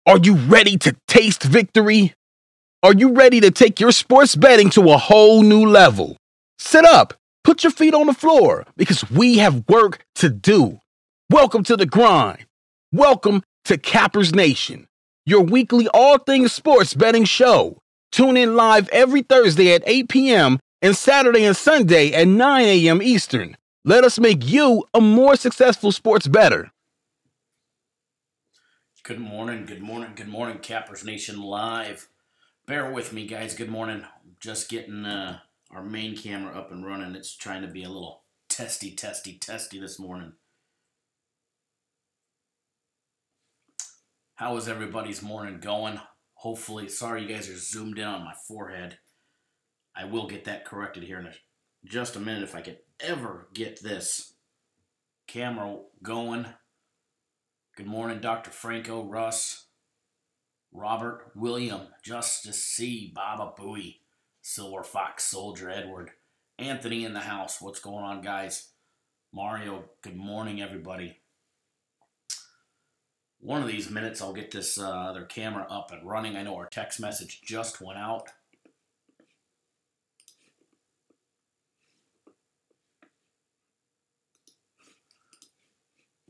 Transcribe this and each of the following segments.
Are you ready to taste victory? Are you ready to take your sports betting to a whole new level? Sit up, put your feet on the floor, because we have work to do. Welcome to the grind. Welcome to Cappers Nation, your weekly all things sports betting show. Tune in live every Thursday at 8 p.m. and Saturday and Sunday at 9 a.m. Eastern. Let us make you a more successful sports bettor. Good morning, Cappers Nation live. Bear with me, guys. Good morning. Just getting our main camera up and running. It's trying to be a little testy this morning. How is everybody's morning going? Hopefully, sorry you guys are zoomed in on my forehead. I will get that corrected here in just a minute if I could ever get this camera going. Good morning, Dr. Franco, Russ, Robert, William, Justice C, Baba Booey, Silver Fox, Soldier Edward, Anthony in the house. What's going on, guys? Mario, good morning, everybody. One of these minutes, I'll get this other camera up and running. I know our text message just went out.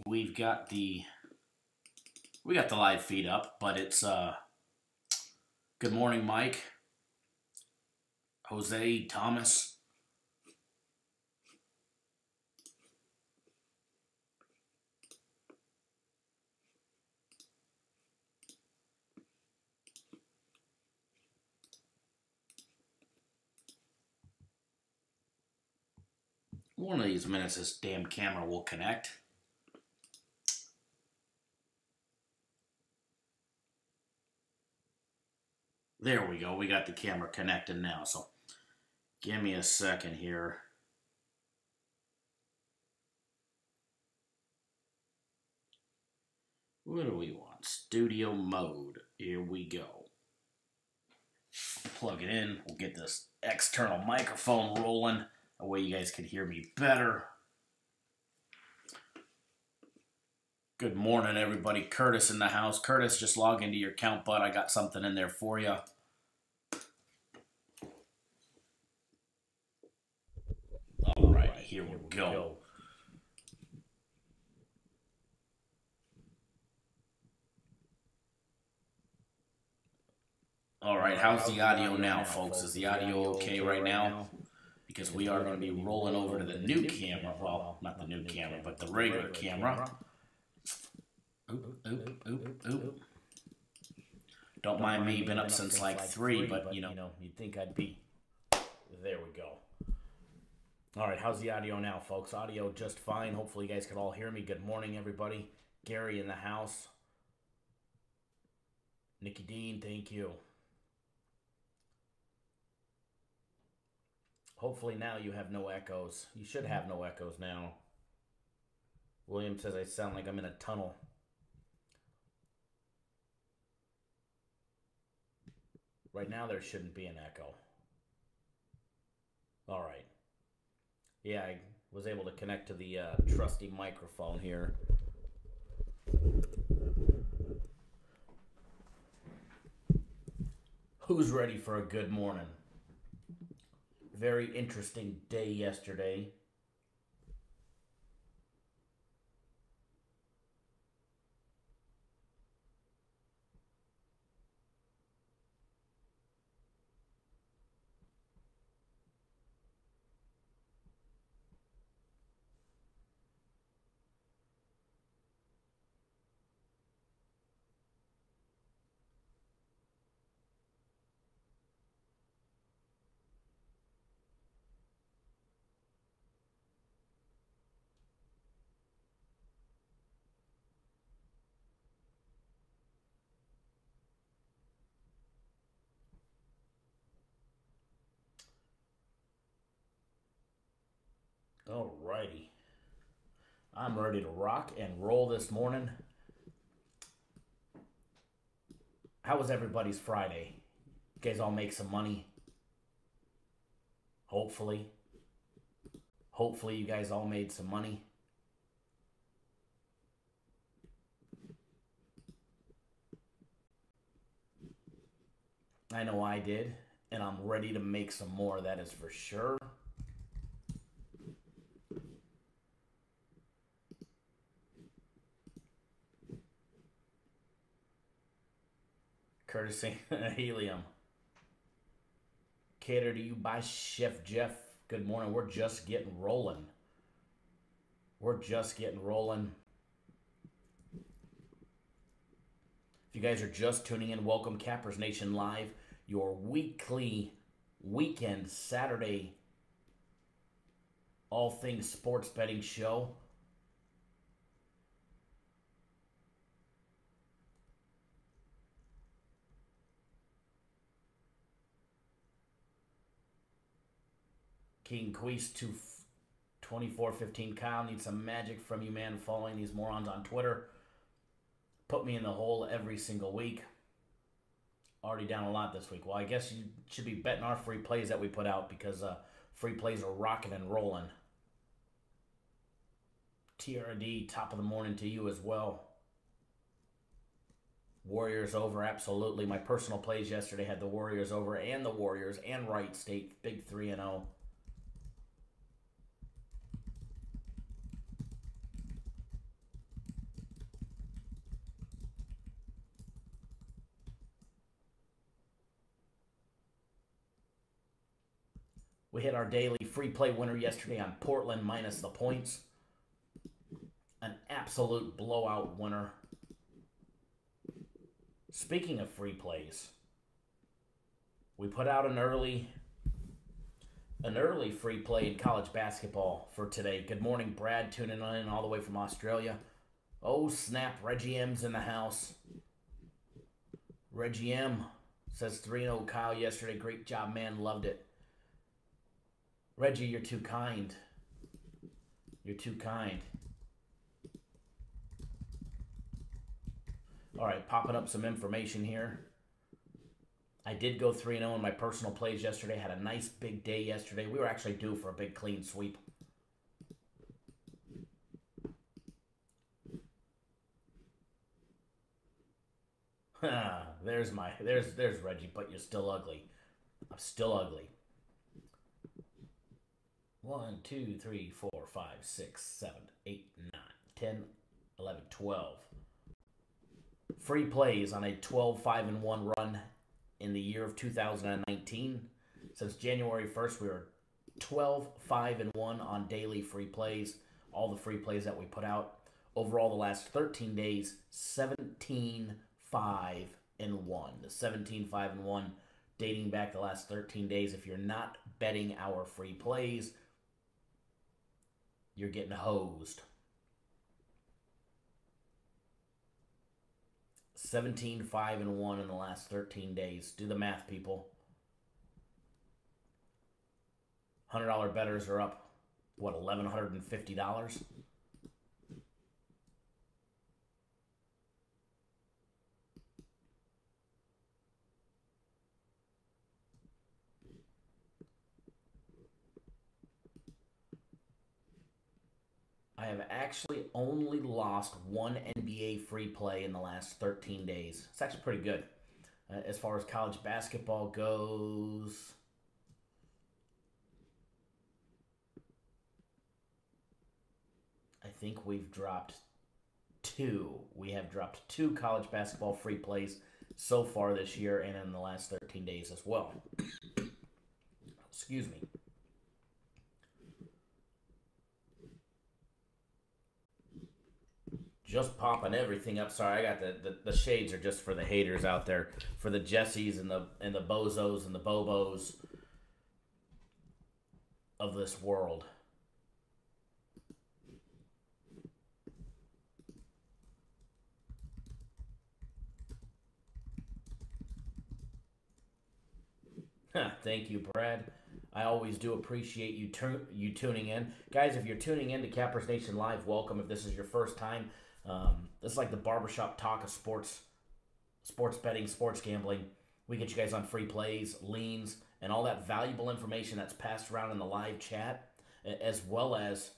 We got the live feed up, but it's good morning, Mike, Jose, Thomas. One of these minutes, this damn camera will connect. There we go. We got the camera connected now. So give me a second here. What do we want? Studio mode. Here we go. Plug it in. We'll get this external microphone rolling. That way you guys can hear me better. Good morning, everybody. Curtis in the house. Curtis, just log into your account, bud. I got something in there for you. All right, here we go. All right, how's the audio now, folks? Is the audio okay right now? Because we are going to be rolling over to the new camera. Well, not the new camera, but the regular camera. Oop. Don't mind me, been up since like 3, but you know, you'd think I'd be. There we go. All right, how's the audio now, folks? Audio just fine. Hopefully you guys can all hear me. Good morning, everybody. Gary in the house. Nikki Dean, thank you. Hopefully now you have no echoes. You should have no echoes now. William says I sound like I'm in a tunnel. Right now there shouldn't be an echo. All right. Yeah, I was able to connect to the trusty microphone here. Who's ready for a good morning? Very interesting day yesterday. Alrighty. I'm ready to rock and roll this morning. How was everybody's Friday? You guys all make some money? Hopefully. Hopefully you guys all made some money. I know I did, and I'm ready to make some more, that is for sure. Courtesy Helium. Cater to you by Chef Jeff. Good morning. We're just getting rolling. We're just getting rolling. If you guys are just tuning in, welcome Cappers Nation Live, your weekly weekend Saturday all things sports betting show. King Queese 2415 Kyle, need some magic from you, man. Following these morons on Twitter. Put me in the hole every single week. Already down a lot this week. Well, I guess you should be betting our free plays that we put out because free plays are rocking and rolling. TRD, top of the morning to you as well. Warriors over, absolutely. My personal plays yesterday had the Warriors over and the Warriors and Wright State, big 3-0. We hit our daily free play winner yesterday on Portland minus the points. An absolute blowout winner. Speaking of free plays, we put out an early free play in college basketball for today. Good morning, Brad, tuning in all the way from Australia. Oh, snap, Reggie M's in the house. Reggie M says 3-0 Kyle yesterday. Great job, man. Loved it. Reggie, you're too kind. You're too kind. All right, popping up some information here. I did go 3-0 in my personal plays yesterday. Had a nice big day yesterday. We were actually due for a big clean sweep. There's Reggie, but you're still ugly. I'm still ugly. 1, 2, 3, 4, 5, 6, 7, 8, 9, 10, 11, 12. Free plays on a 12-5-1 run in the year of 2019. Since January 1st, we were 12-5-1 on daily free plays. All the free plays that we put out. Overall, the last 13 days, 17-5-1. The 17-5-1 dating back the last 13 days. If you're not betting our free plays, you're getting hosed. 17-5-1 in the last 13 days. Do the math, people. $100 bettors are up, what, $1,150? I have actually only lost one NBA free play in the last 13 days. It's actually pretty good. As far as college basketball goes, I think we've dropped two. We have dropped two college basketball free plays so far this year and in the last 13 days as well. Excuse me. Just popping everything up. Sorry, I got the shades are just for the haters out there, for the Jessies and the bozos and the bobos of this world. Thank you, Brad. I always do appreciate you tuning in. Guys, if you're tuning in to Cappers Nation Live, welcome. If this is your first time, this is like the barbershop talk of sports betting, sports gambling. We get you guys on free plays, leans, and all that valuable information that's passed around in the live chat, as well as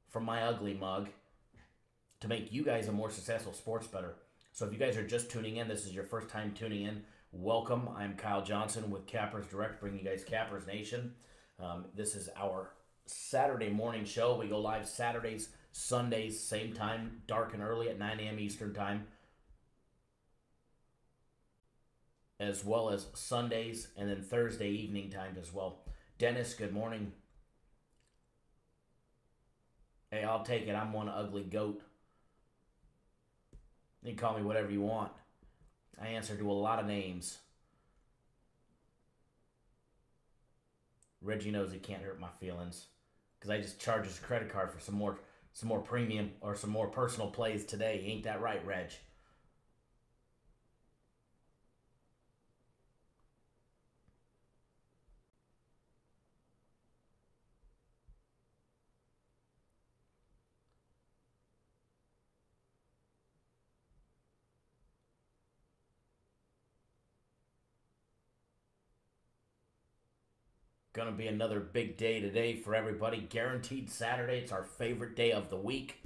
from my ugly mug to make you guys a more successful sports bettor. So if you guys are just tuning in, this is your first time tuning in, welcome. I'm Kyle Johnson with Cappers Direct, bringing you guys Cappers Nation. This is our Saturday morning show. We go live Saturdays, Sundays, same time, dark and early at 9 a.m. Eastern Time, as well as Sundays and then Thursday evening time as well. Dennis, good morning. Hey, I'll take it. I'm one ugly goat. You can call me whatever you want. I answer to a lot of names. Reggie knows he can't hurt my feelings because I just charge his credit card for some more premium or some more personal plays today. Ain't that right, Reg? Gonna be another big day today for everybody. Guaranteed Saturday. It's our favorite day of the week.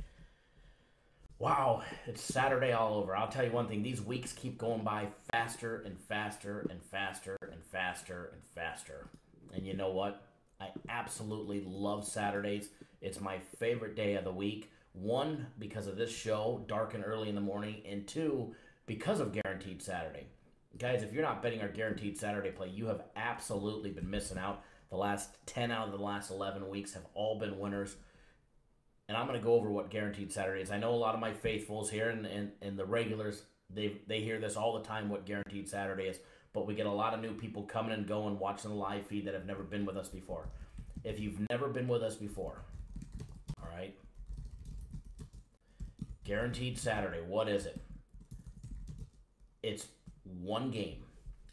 Wow, it's Saturday all over. I'll tell you one thing. These weeks keep going by faster and faster and faster and faster and faster. And you know what? I absolutely love Saturdays. It's my favorite day of the week. One, because of this show, dark and early in the morning. And two, because of Guaranteed Saturday. Guys, if you're not betting our Guaranteed Saturday play, you have absolutely been missing out. The last 10 out of the last 11 weeks have all been winners. And I'm going to go over what Guaranteed Saturday is. I know a lot of my faithfuls here and the regulars, they hear this all the time, what Guaranteed Saturday is. But we get a lot of new people coming and going, watching the live feed that have never been with us before. If you've never been with us before, all right, Guaranteed Saturday, what is it? It's one game,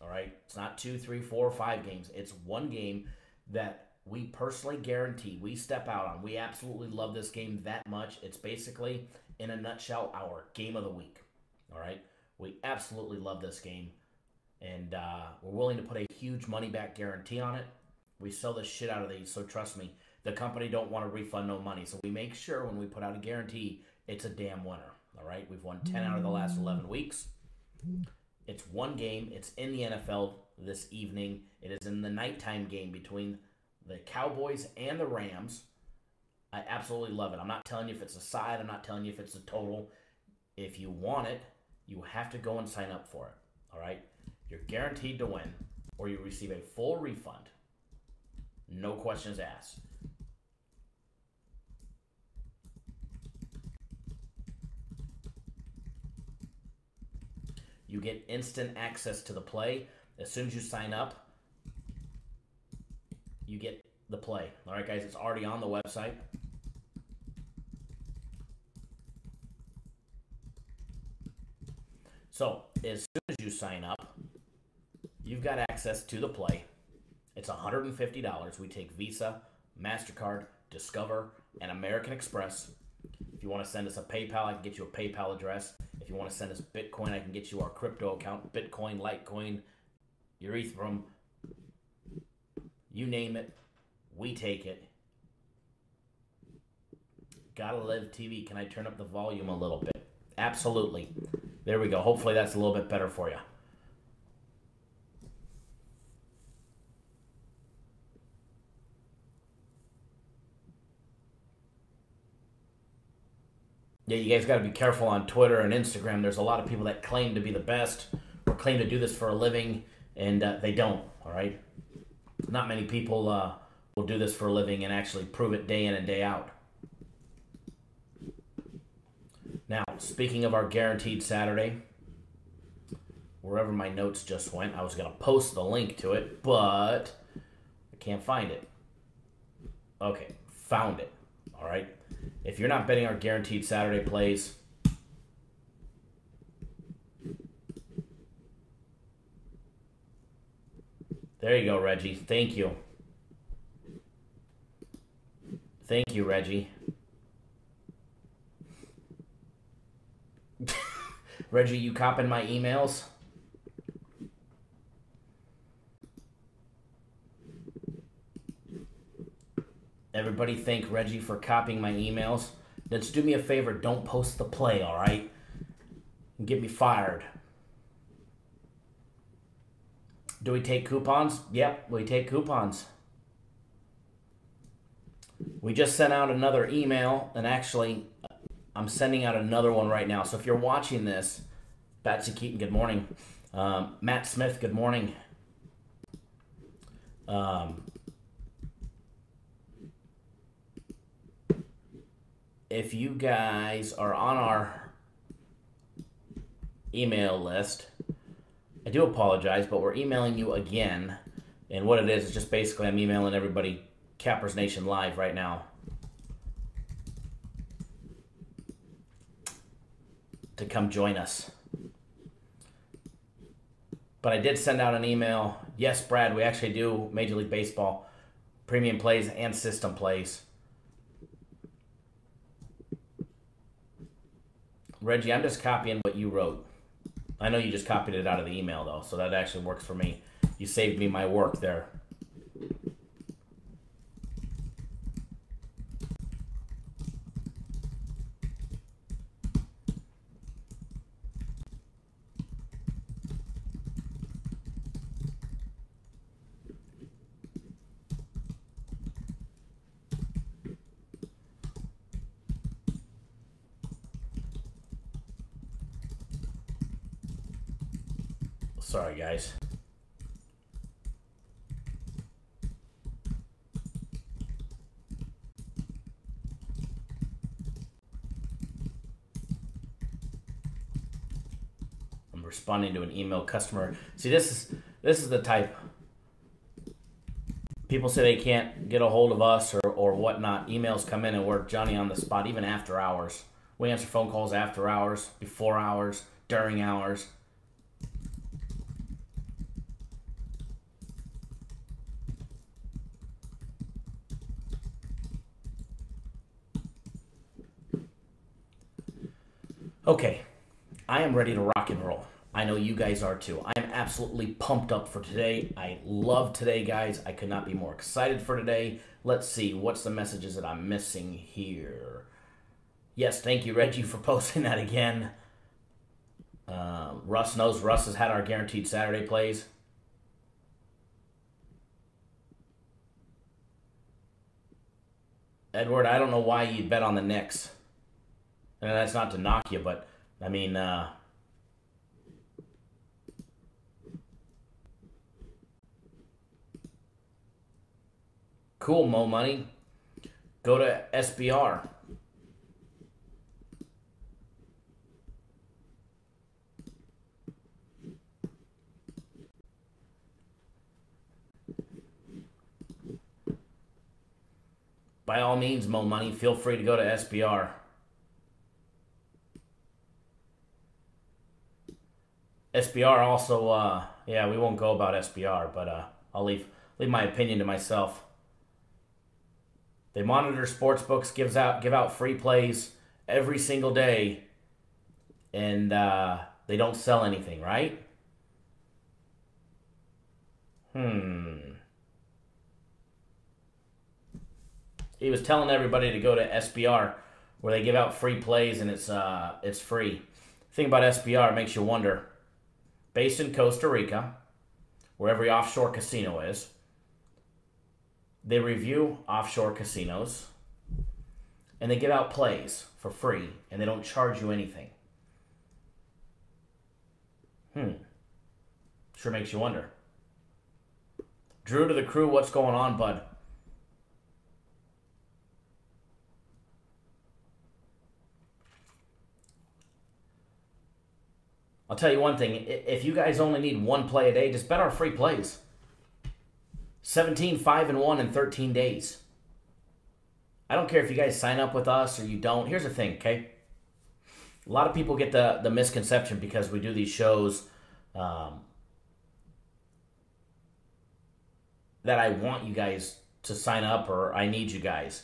all right? It's not 2, 3, 4, 5 games. It's one game that we personally guarantee we step out on. We absolutely love this game that much. It's basically, in a nutshell, our game of the week, all right? We absolutely love this game, and we're willing to put a huge money-back guarantee on it. We sell the shit out of these, so trust me, the company don't want to refund no money, so we make sure when we put out a guarantee, it's a damn winner, all right? We've won 10 out of the last 11 weeks. It's one game. It's in the NFL this evening. It is in the nighttime game between the Cowboys and the Rams. I absolutely love it. I'm not telling you if it's a side. I'm not telling you if it's a total. If you want it, you have to go and sign up for it. All right? You're guaranteed to win, or you receive a full refund. No questions asked. You get instant access to the play. As soon as you sign up, you get the play. All right, guys, it's already on the website. So, as soon as you sign up, you've got access to the play. It's $150. We take Visa, MasterCard, Discover, and American Express. If you want to send us a PayPal, I can get you a PayPal address. If you want to send us Bitcoin, I can get you our crypto account. Bitcoin, Litecoin, your Ethereum, you name it, we take it. Gotta Live TV. Can I turn up the volume a little bit? Absolutely. There we go. Hopefully that's a little bit better for you. Yeah, you guys got to be careful on Twitter and Instagram. There's a lot of people that claim to be the best or claim to do this for a living, and they don't, all right? Not many people will do this for a living and actually prove it day in and day out. Now, speaking of our Guaranteed Saturday, wherever my notes just went, I was going to post the link to it, but I can't find it. Okay, found it, all right? If you're not betting our Guaranteed Saturday plays, there you go, Reggie. Thank you. Thank you, Reggie. Reggie, you copping my emails? Everybody thank Reggie for copying my emails. Let's do me a favor. Don't post the play, all right? get me fired. Do we take coupons? Yep, we take coupons. We just sent out another email, and actually, I'm sending out another one right now. So if you're watching this, Batsy Keaton, good morning. Matt Smith, good morning. If you guys are on our email list, I do apologize, but we're emailing you again. And what it is just basically I'm emailing everybody Cappers Nation Live right now to come join us. But I did send out an email. Yes, Brad, we actually do Major League Baseball premium plays and system plays. Reggie, I'm just copying what you wrote. I know you just copied it out of the email, though, so that actually works for me. You saved me my work there. Sorry, guys. I'm responding to an email customer. See, this is the type. People say they can't get a hold of us or whatnot. Emails come in and we're Johnny on the spot, even after hours. We answer phone calls after hours, before hours, during hours. Okay, I am ready to rock and roll. I know you guys are too. I am absolutely pumped up for today. I love today, guys. I could not be more excited for today. Let's see, what's the messages that I'm missing here? Yes, thank you, Reggie, for posting that again. Russ knows Russ has had our guaranteed Saturday plays. Edward, I don't know why you'd bet on the Knicks. And that's not to knock you, but, I mean, cool, Mo Money. Go to SBR. By all means, Mo Money, feel free to go to SBR. SBR also, yeah, we won't go about SBR, but I'll leave my opinion to myself. They monitor sports books, give out free plays every single day, and they don't sell anything, right? He was telling everybody to go to SBR, where they give out free plays and it's free. The thing about SBR makes you wonder. Based in Costa Rica, where every offshore casino is, they review offshore casinos, and they give out plays for free, and they don't charge you anything. Sure makes you wonder. Drew to the crew, what's going on, bud? I'll tell you one thing. If you guys only need one play a day, just bet our free plays. 17, 5-1 in 13 days. I don't care if you guys sign up with us or you don't. Here's the thing, okay? A lot of people get the misconception because we do these shows that I want you guys to sign up or I need you guys.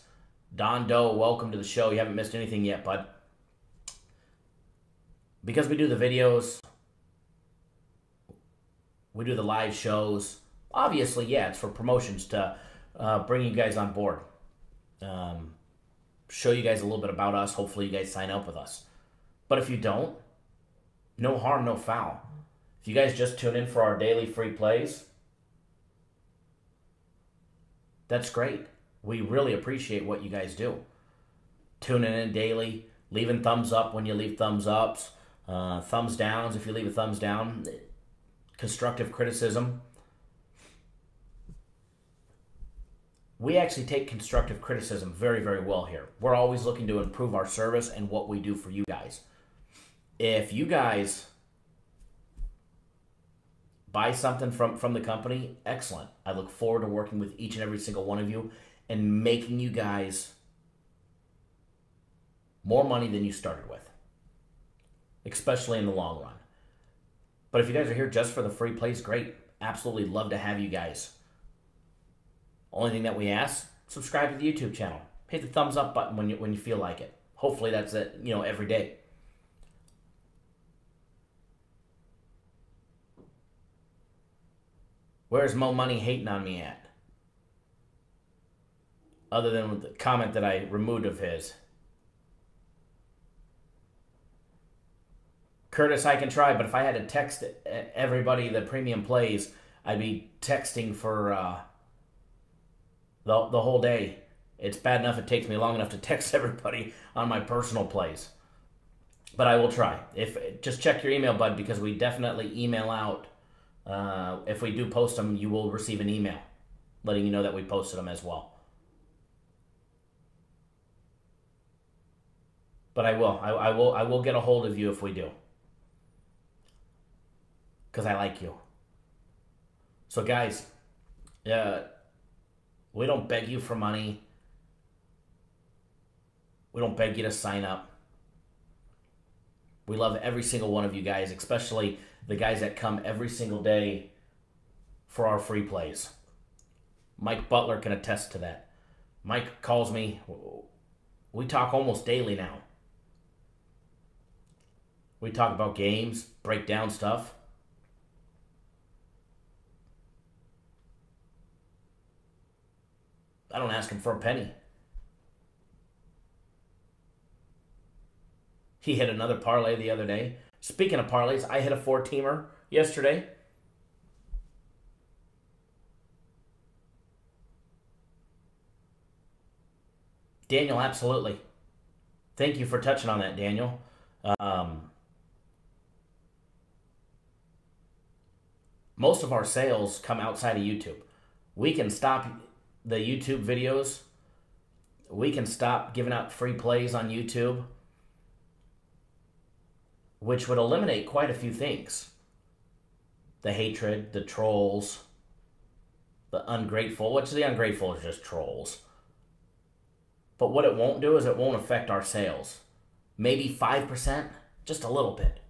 Don Doe, welcome to the show. You haven't missed anything yet, bud. Because we do the videos, we do the live shows, obviously, yeah, it's for promotions to bring you guys on board. Show you guys a little bit about us. Hopefully you guys sign up with us. But if you don't, No harm, no foul. If you guys just tune in for our daily free plays, that's great. We really appreciate what you guys do. Tuning in daily, leaving thumbs up when you leave thumbs ups, thumbs downs if you leave a thumbs down, constructive criticism. We actually take constructive criticism very, very well here. We're always looking to improve our service and what we do for you guys. If you guys buy something from the company, excellent. I look forward to working with each and every single one of you and making you guys more money than you started with, especially in the long run. But if you guys are here just for the free plays, great. Absolutely love to have you guys. Only thing that we ask, subscribe to the YouTube channel. Hit the thumbs up button when you feel like it. Hopefully that's it, every day. Where's Mo Money hating on me at? Other than with the comment that I removed of his. Curtis, I can try, but if I had to text everybody the premium plays, I'd be texting for the whole day. It's bad enough it takes me long enough to text everybody on my personal plays. But I will try. Just check your email, bud, because we definitely email out. If we do post them, you will receive an email letting you know that we posted them as well. But I will get a hold of you if we do. Because I like you. So guys, we don't beg you for money. We don't beg you to sign up. We love every single one of you guys, especially the guys that come every single day for our free plays. Mike Butler can attest to that. Mike calls me. We talk almost daily now. We talk about games, break down stuff. I don't ask him for a penny. He hit another parlay the other day. Speaking of parlays, I hit a 4-teamer yesterday. Daniel, absolutely. Thank you for touching on that, Daniel. Most of our sales come outside of YouTube. We can stop the YouTube videos. We can stop giving out free plays on YouTube, which would eliminate quite a few things. The hatred, the trolls, the ungrateful, which the ungrateful is just trolls. But what it won't do is it won't affect our sales. Maybe 5%, just a little bit.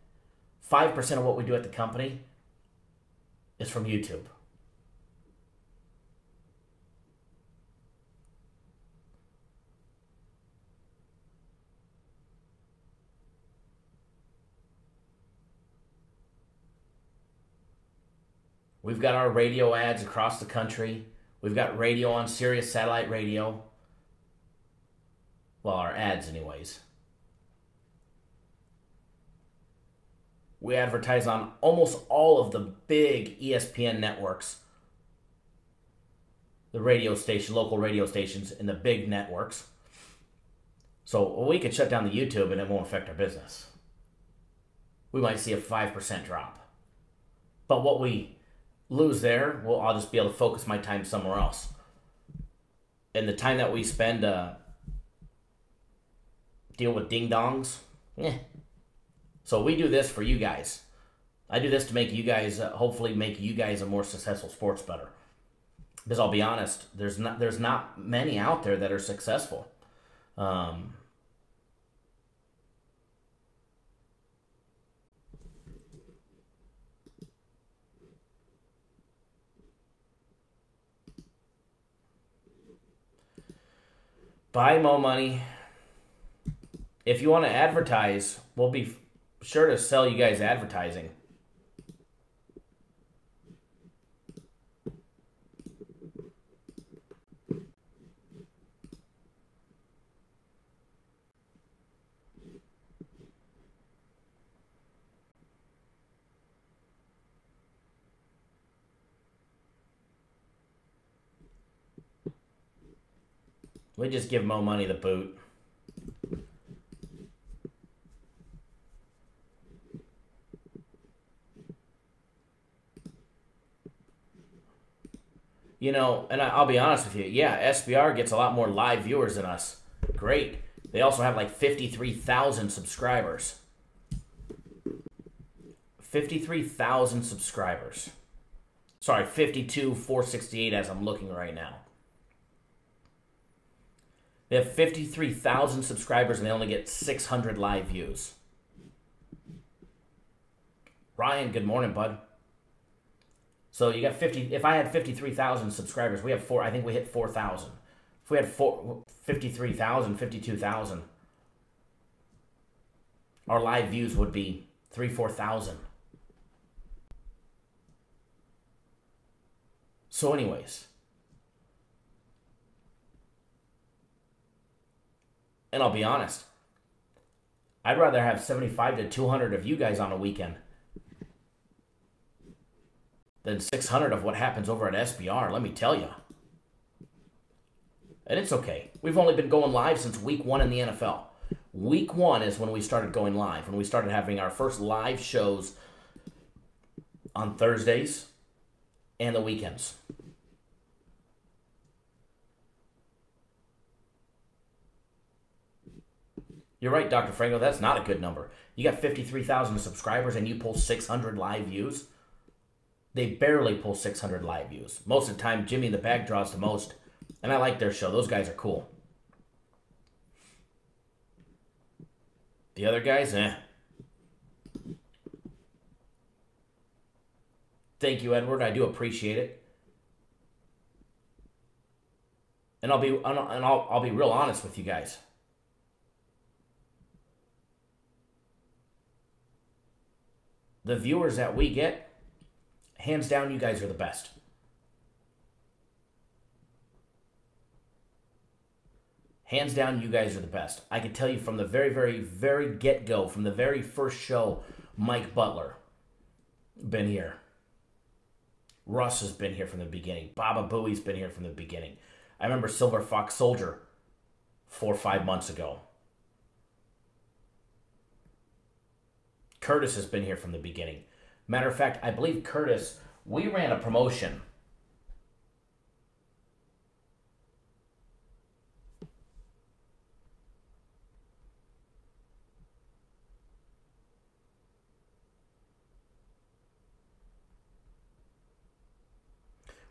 5% of what we do at the company is from YouTube. We've got our radio ads across the country. We've got radio on Sirius Satellite Radio. Well, our ads anyways. We advertise on almost all of the big ESPN networks. The radio station, local radio stations in the big networks. So we could shut down the YouTube and it won't affect our business. We might see a 5% drop. But what we lose there, well, I'll just be able to focus my time somewhere else. And the time that we spend deal with ding-dongs, So we do this for you guys. I do this to make you guys, hopefully make you guys a more successful sports bettor. Because I'll be honest, there's not many out there that are successful. Buy Mo Money. If you want to advertise, we'll be sure to sell you guys advertising. We just give Mo Money the boot. You know, and I'll be honest with you. Yeah, SBR gets a lot more live viewers than us. Great. They also have like 53,000 subscribers. 53,000 subscribers. Sorry, 52,468 as I'm looking right now. They have 53,000 subscribers and they only get 600 live views. Ryan, good morning, bud. So you got 50. If I had 53,000 subscribers, we have four. I think we hit 4,000. If we had 53,000, 52,000, our live views would be 4,000. So, anyways, and I'll be honest, I'd rather have 75 to 200 of you guys on a weekend than 600 of what happens over at SBR, let me tell you. And it's okay. We've only been going live since week 1 in the NFL. Week 1 is when we started going live, when we started having our first live shows on Thursdays and the weekends. You're right, Dr. Franco, that's not a good number. You got 53,000 subscribers and you pull 600 live views. They barely pull 600 live views. Most of the time, Jimmy and the Bag draws the most. And I like their show. Those guys are cool. The other guys, Thank you, Edward. I do appreciate it. And I'll be real honest with you guys. The viewers that we get, hands down, you guys are the best. Hands down, you guys are the best. I can tell you from the very, very, very get-go, from the very first show, Mike Butler been here. Russ has been here from the beginning. Baba Booey's been here from the beginning. I remember Silver Fox Soldier 4 or 5 months ago. Curtis has been here from the beginning. Matter of fact, I believe Curtis, we ran a promotion.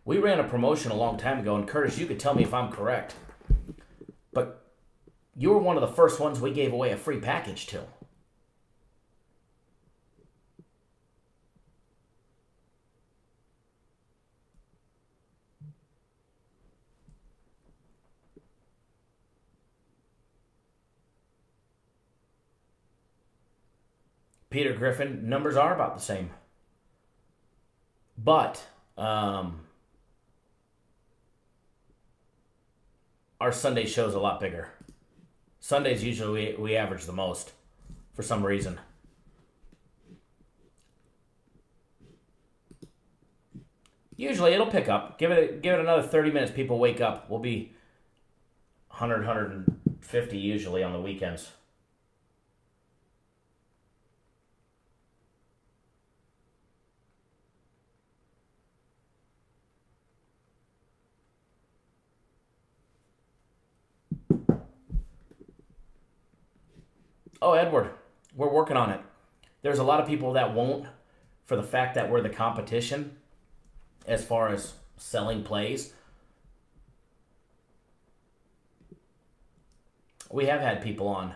We ran a promotion a long time ago, and Curtis, you could tell me if I'm correct, but you were one of the first ones we gave away a free package to. Peter Griffin, numbers are about the same. But our Sunday show's a lot bigger. Sundays usually we average the most for some reason. Usually it'll pick up. Give it another 30 minutes. People wake up. We'll be 100, 150 usually on the weekends. Oh, Edward, we're working on it. There's a lot of people that won't for the fact that we're the competition as far as selling plays. We have had people on.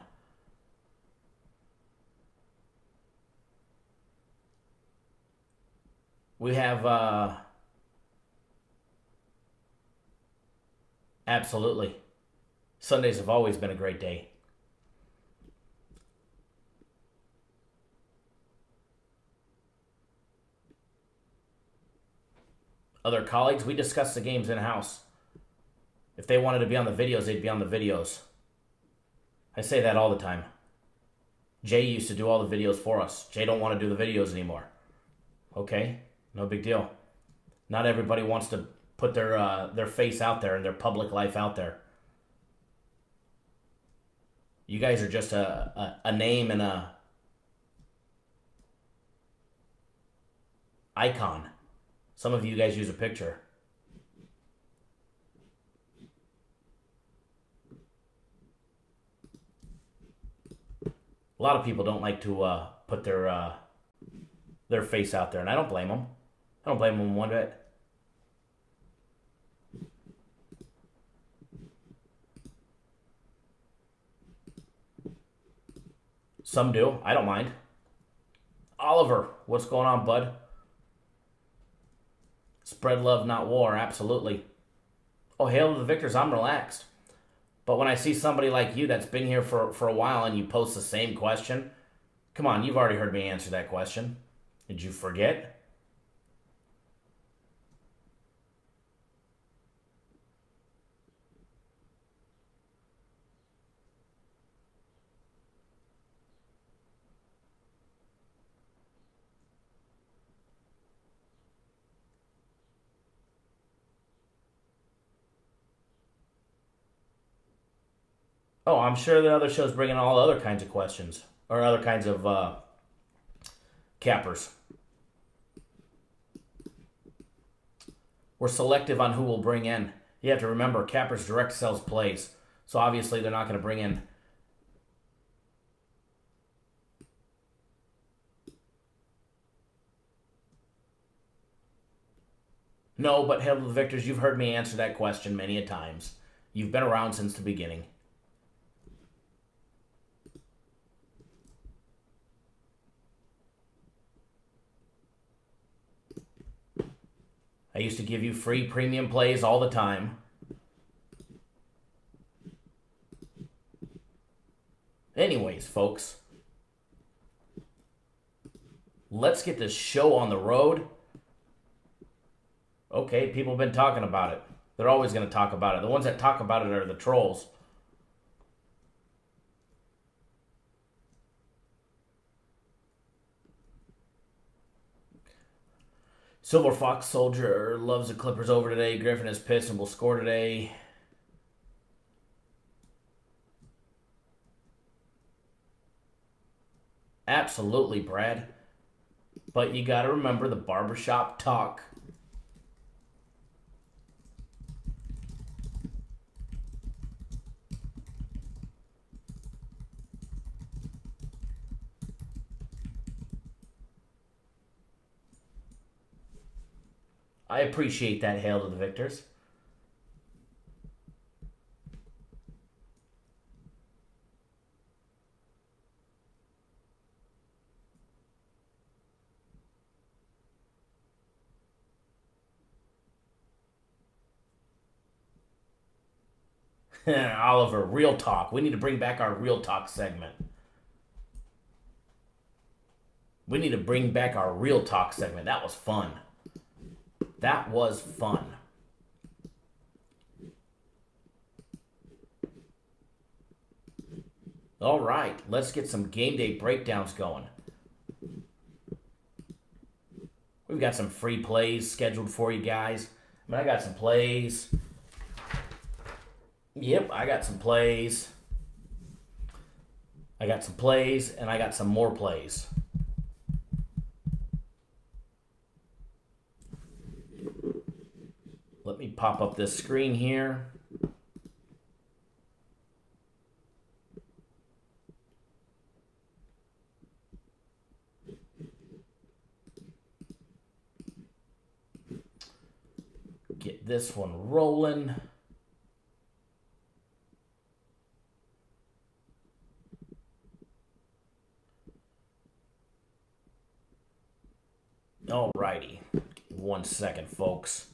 We have, absolutely. Sundays have always been a great day. Other colleagues, we discuss the games in-house. If they wanted to be on the videos, they'd be on the videos. I say that all the time. Jay used to do all the videos for us. Jay don't want to do the videos anymore. Okay, no big deal. Not everybody wants to put their face out there and their public life out there. You guys are just a name and a icon. Some of you guys use a picture. A lot of people don't like to put their face out there, and I don't blame them. I don't blame them one bit. Some do. I don't mind. Oliver, what's going on, bud? Spread love, not war. Absolutely. Oh, hail to the victors. I'm relaxed. But when I see somebody like you that's been here for a while and you post the same question, come on, you've already heard me answer that question. Did you forget? Oh, I'm sure that other shows bring in all other kinds of questions or other kinds of cappers. We're selective on who we'll bring in. You have to remember, cappers direct sells plays. So obviously they're not going to bring in... No, but hail to the victors, you've heard me answer that question many a times. You've been around since the beginning. I used to give you free premium plays all the time. Anyways, folks, let's get this show on the road. Okay, people have been talking about it. They're always going to talk about it. The ones that talk about it are the trolls. Silver Fox Soldier loves the Clippers over today. Griffin is pissed and will score today. Absolutely, Brad. But you got to remember the barbershop talk. I appreciate that, hail to the victors. Oliver, real talk. We need to bring back our real talk segment. We need to bring back our real talk segment. That was fun. That was fun. All right, let's get some game day breakdowns going. We've got some free plays scheduled for you guys. I mean, I got some plays. Yep, I got some plays. I got some plays, and I got some more plays. Let me pop up this screen here. Get this one rolling. Alrighty. 1 second, folks.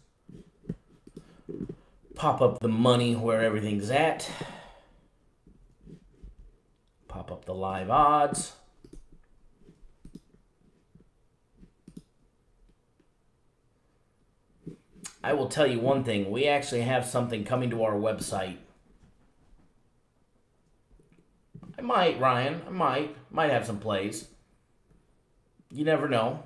Pop up the money where everything's at. Pop up the live odds. I will tell you one thing. We actually have something coming to our website. I might, Ryan. I might have some plays. You never know.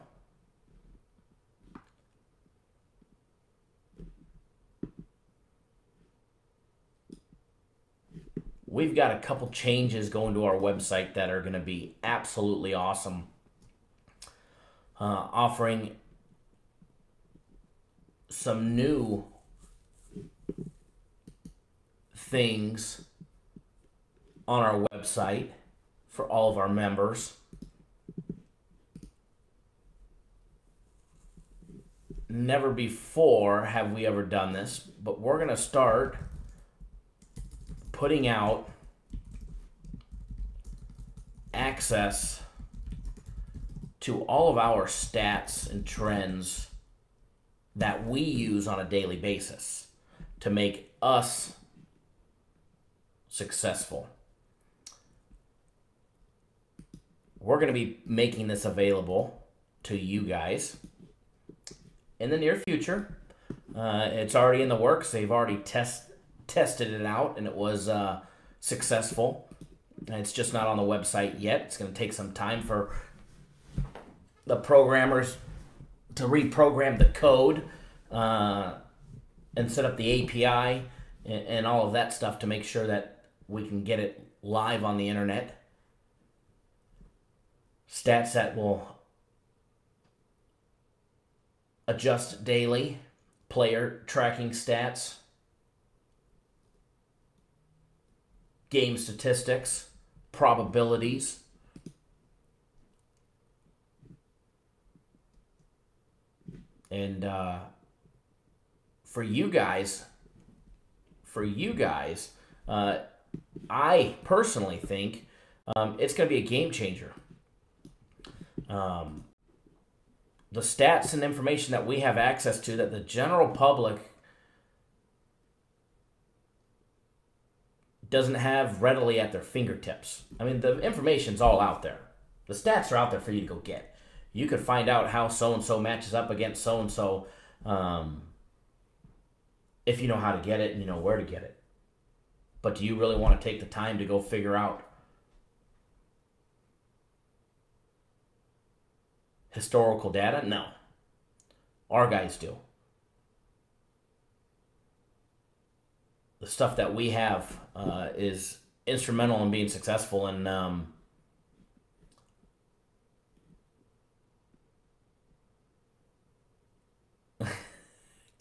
we've got a couple changes going to our website that are going to be absolutely awesome. Offering some new things on our website for all of our members. Never before have we ever done this, but we're going to start putting out access to all of our stats and trends that we use on a daily basis to make us successful. We're going to be making this available to you guys in the near future. It's already in the works. They've already tested it out, and it was successful. And it's just not on the website yet. It's going to take some time for the programmers to reprogram the code and set up the API and all of that stuff to make sure that we can get it live on the internet. Stats that will adjust daily, player tracking stats, game statistics, probabilities. And for you guys, I personally think it's going to be a game changer. The stats and information that we have access to that the general public doesn't have readily at their fingertips. I mean, the information's all out there. The stats are out there for you to go get. You could find out how so-and-so matches up against so-and-so if you know how to get it and you know where to get it. But do you really want to take the time to go figure out historical data? No. Our guys do. The stuff that we have is instrumental in being successful, and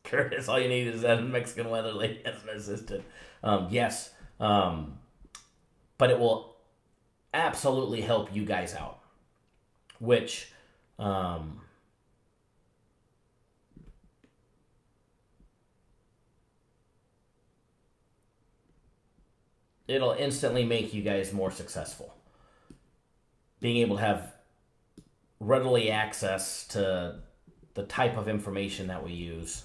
Curtis, all you need is that Mexican weather lady as an assistant. Yes. But it will absolutely help you guys out, which it'll instantly make you guys more successful. Being able to have readily access to the type of information that we use.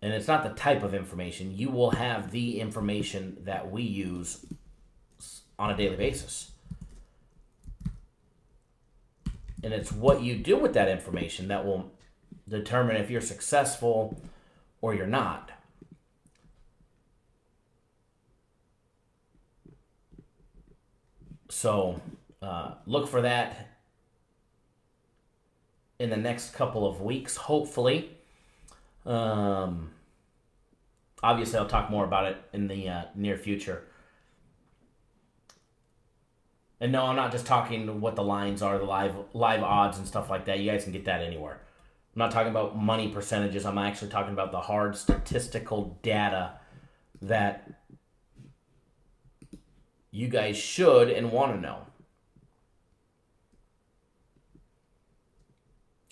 And it's not the type of information. You will have the information that we use on a daily basis. And it's what you do with that information that will determine if you're successful or you're not. So look for that in the next couple of weeks, hopefully. Obviously, I'll talk more about it in the near future. And no, I'm not just talking what the lines are, the live odds and stuff like that. You guys can get that anywhere. I'm not talking about money percentages. I'm actually talking about the hard statistical data that you guys should and want to know.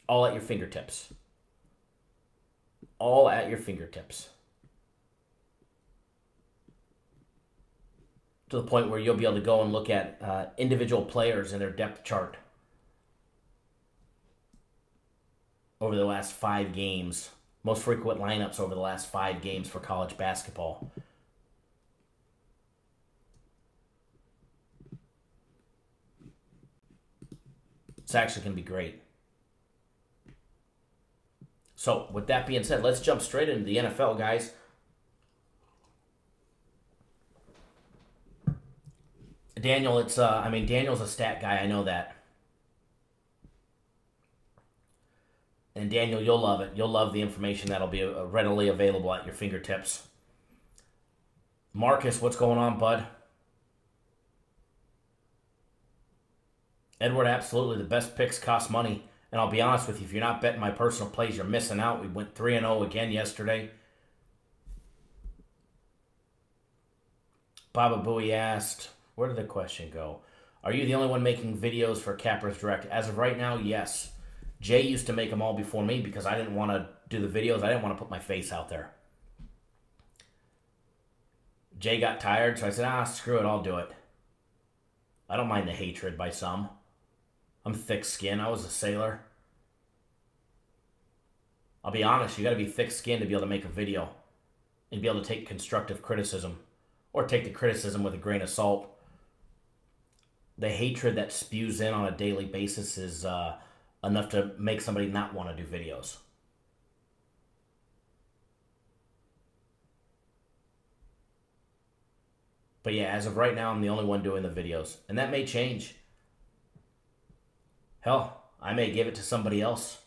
All at your fingertips. All at your fingertips. To the point where you'll be able to go and look at individual players and their depth chart over the last 5 games. Most frequent lineups over the last 5 games for college basketball. It's actually going to be great. So, with that being said, let's jump straight into the NFL, guys. Daniel, Daniel's a stat guy. I know that. And Daniel, you'll love it. You'll love the information that'll be readily available at your fingertips. Marcus, what's going on, bud? Edward, absolutely. The best picks cost money. And I'll be honest with you, if you're not betting my personal plays, you're missing out. We went 3-0 again yesterday. Baba Booey asked, where did the question go? Are you the only one making videos for Cappers Direct? As of right now, yes. Jay used to make them all before me because I didn't want to do the videos. I didn't want to put my face out there. Jay got tired, so I said, screw it, I'll do it. I don't mind the hatred by some. I'm thick-skinned. I was a sailor. I'll be honest, you got to be thick-skinned to be able to make a video and be able to take constructive criticism or take the criticism with a grain of salt. The hatred that spews in on a daily basis is enough to make somebody not want to do videos. But yeah, as of right now, I'm the only one doing the videos. And that may change. Hell, I may give it to somebody else.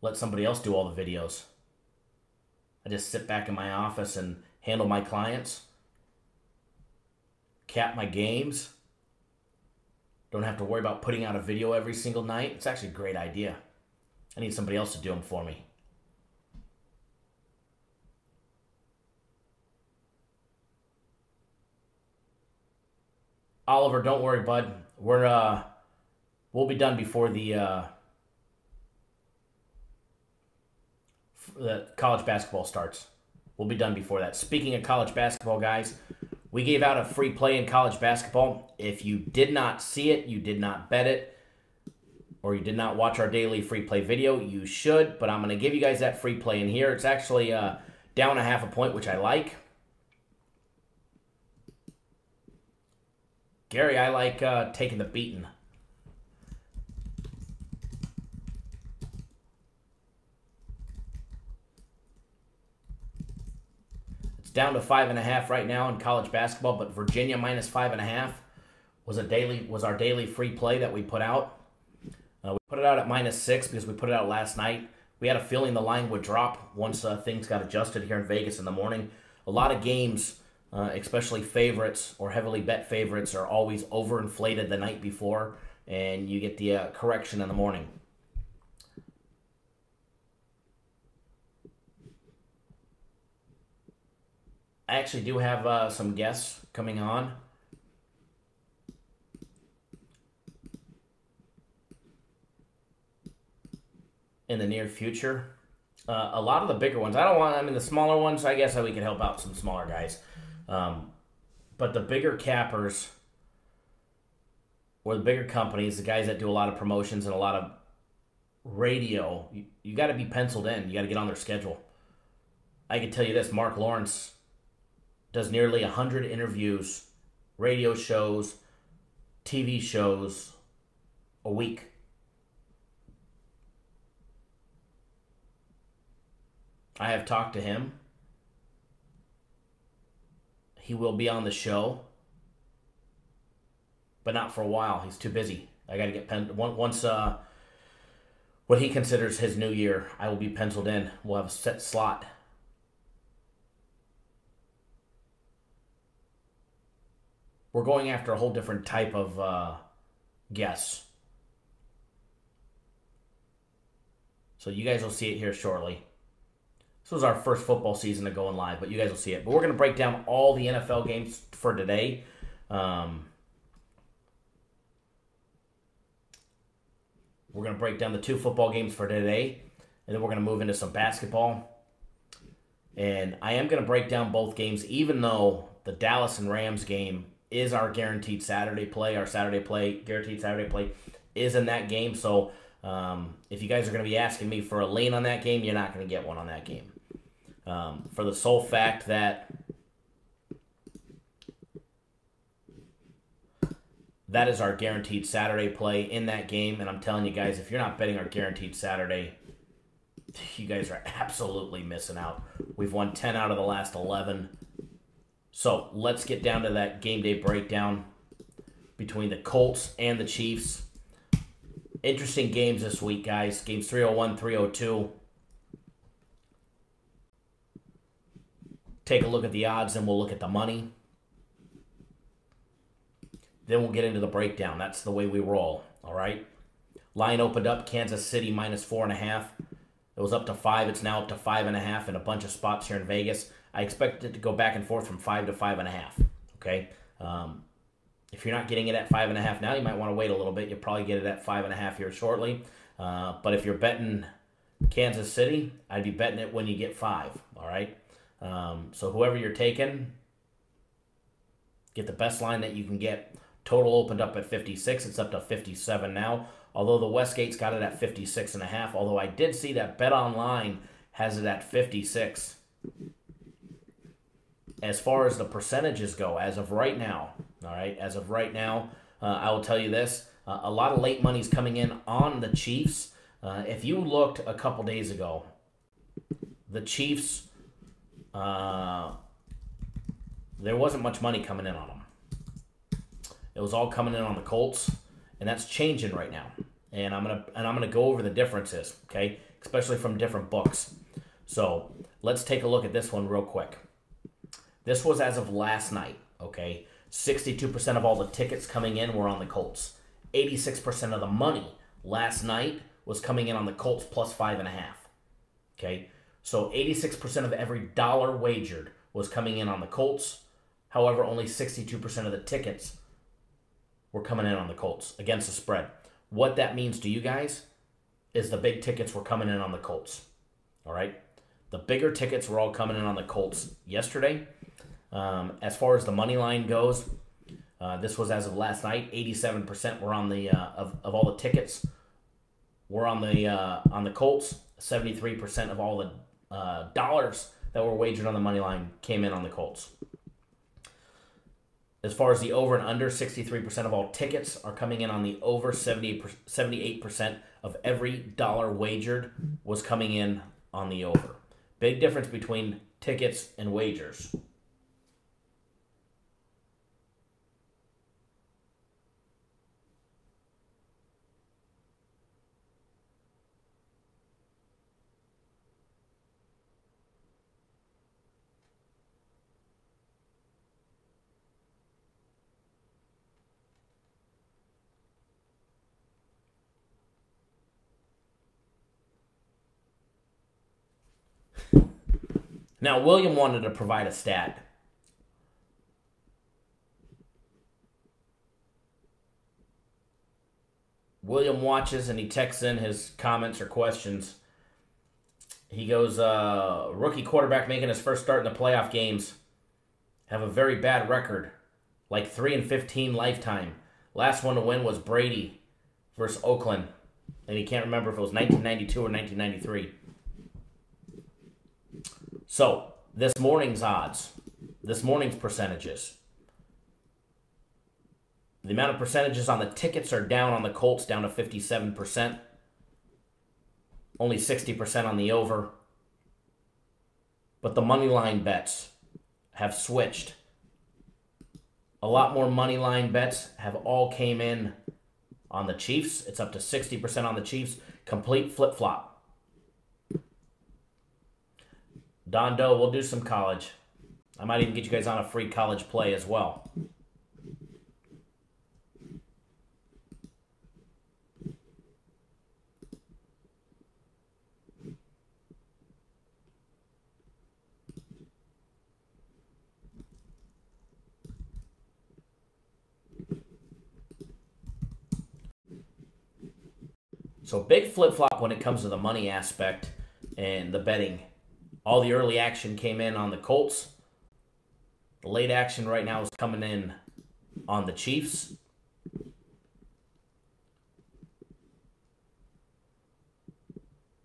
Let somebody else do all the videos. I just sit back in my office and handle my clients. Cap my games. Don't have to worry about putting out a video every single night. It's actually a great idea. I need somebody else to do them for me. Oliver, don't worry, bud. We'll be done before the college basketball starts. We'll be done before that. Speaking of college basketball, guys, we gave out a free play in college basketball. If you did not see it, you did not bet it, or you did not watch our daily free play video, you should. But I'm going to give you guys that free play in here. It's actually down a half a point, which I like. Gary, I like taking the beating. It's down to 5.5 right now in college basketball, but Virginia minus 5.5 was our daily free play that we put out. We put it out at -6 because we put it out last night. We had a feeling the line would drop once things got adjusted here in Vegas in the morning. A lot of games, especially favorites or heavily bet favorites, are always overinflated the night before, and you get the correction in the morning. I actually do have some guests coming on. In the near future. A lot of the bigger ones. The smaller ones, I guess we could help out some smaller guys. But the bigger cappers or the bigger companies, the guys that do a lot of promotions and a lot of radio, you got to be penciled in. You got to get on their schedule. I can tell you this, Mark Lawrence does nearly 100 interviews, radio shows, TV shows a week. I have talked to him. He will be on the show, but not for a while. He's too busy. I got to get once what he considers his new year, I will be penciled in. We'll have a set slot. We're going after a whole different type of guests. So you guys will see it here shortly. This was our first football season of going live, but you guys will see it. But we're going to break down all the NFL games for today. We're going to break down the 2 football games for today, and then we're going to move into some basketball. And I am going to break down both games, even though the Dallas and Rams game is our guaranteed Saturday play. Our guaranteed Saturday play is in that game. So if you guys are going to be asking me for a lean on that game, you're not going to get one on that game. For the sole fact that that is our guaranteed Saturday play in that game. And I'm telling you guys, if you're not betting our guaranteed Saturday, you guys are absolutely missing out. We've won 10 out of the last 11. So let's get down to that game day breakdown between the Colts and the Chiefs. Interesting games this week, guys. Games 301, 302. take a look at the odds, and we'll look at the money. Then we'll get into the breakdown. That's the way we roll, all right? Line opened up, Kansas City -4.5. It was up to 5. It's now up to 5.5 in a bunch of spots here in Vegas. I expect it to go back and forth from 5 to 5.5, okay? If you're not getting it at 5.5 now, you might want to wait a little bit. You'll probably get it at 5.5 here shortly. But if you're betting Kansas City, I'd be betting it when you get 5, all right? So whoever you're taking, get the best line that you can get. Total opened up at 56. It's up to 57 now. Although the Westgate's got it at 56.5. Although I did see that Bet Online has it at 56. As far as the percentages go, as of right now, all right, as of right now, I will tell you this. A lot of late money's coming in on the Chiefs. If you looked a couple days ago, the Chiefs, there wasn't much money coming in on them. It was all coming in on the Colts, and that's changing right now. And I'm gonna go over the differences, okay? Especially from different books. So let's take a look at this one real quick. This was as of last night, okay? 62% of all the tickets coming in were on the Colts. 86% of the money last night was coming in on the Colts plus 5.5. Okay? So 86% of every dollar wagered was coming in on the Colts. However, only 62% of the tickets were coming in on the Colts against the spread. What that means to you guys is the big tickets were coming in on the Colts. All right? The bigger tickets were all coming in on the Colts yesterday. As far as the money line goes, this was as of last night. 87% were on the of all the tickets were on the Colts. 73% of all the dollars that were wagered on the money line came in on the Colts. As far as the over and under, 63% of all tickets are coming in on the over. 78% of every dollar wagered was coming in on the over. Big difference between tickets and wagers. Now, William wanted to provide a stat. William watches and he texts in his comments or questions. He goes, rookie quarterback making his first start in the playoff games. Have a very bad record. Like 3-15 lifetime. Last one to win was Brady versus Oakland. And he can't remember if it was 1992 or 1993. So, this morning's odds, this morning's percentages. The amount of percentages on the tickets are down on the Colts, down to 57%. Only 60% on the over. But the money line bets have switched. A lot more money line bets have all came in on the Chiefs. It's up to 60% on the Chiefs. Complete flip-flop. Don Doe, we'll do some college. I might even get you guys on a free college play as well. So big flip-flop when it comes to the money aspect and the betting. All the early action came in on the Colts. The late action right now is coming in on the Chiefs.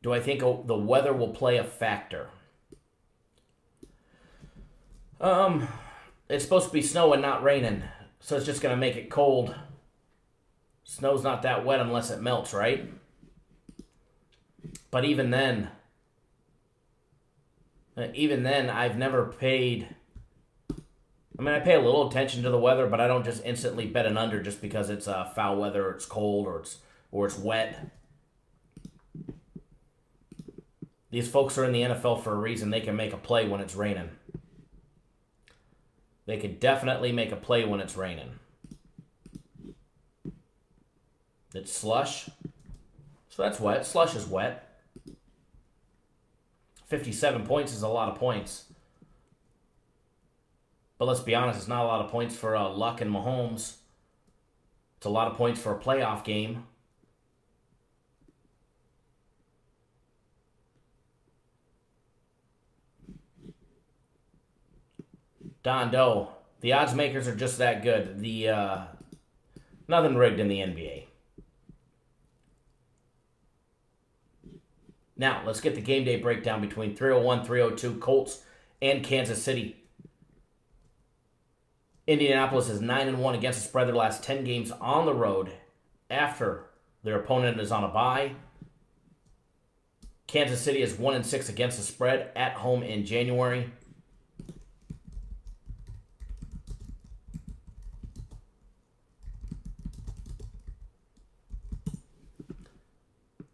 Do I think the weather will play a factor? It's supposed to be snowing, not raining. So it's just going to make it cold. Snow's not that wet unless it melts, right? But even then, I've never paid... I mean, I pay a little attention to the weather, but I don't just instantly bet an under just because it's foul weather, or it's cold, or it's wet. These folks are in the NFL for a reason. They can make a play when it's raining. They could definitely make a play when it's raining. It's slush. So that's wet. Slush is wet. 57 points is a lot of points. But let's be honest, it's not a lot of points for Luck and Mahomes. It's a lot of points for a playoff game. Don Doe. The odds makers are just that good. Nothing rigged in the NBA. Now, let's get the game day breakdown between 301, 302, Colts, and Kansas City. Indianapolis is 9-1 against the spread their last 10 games on the road after their opponent is on a bye. Kansas City is 1-6 against the spread at home in January.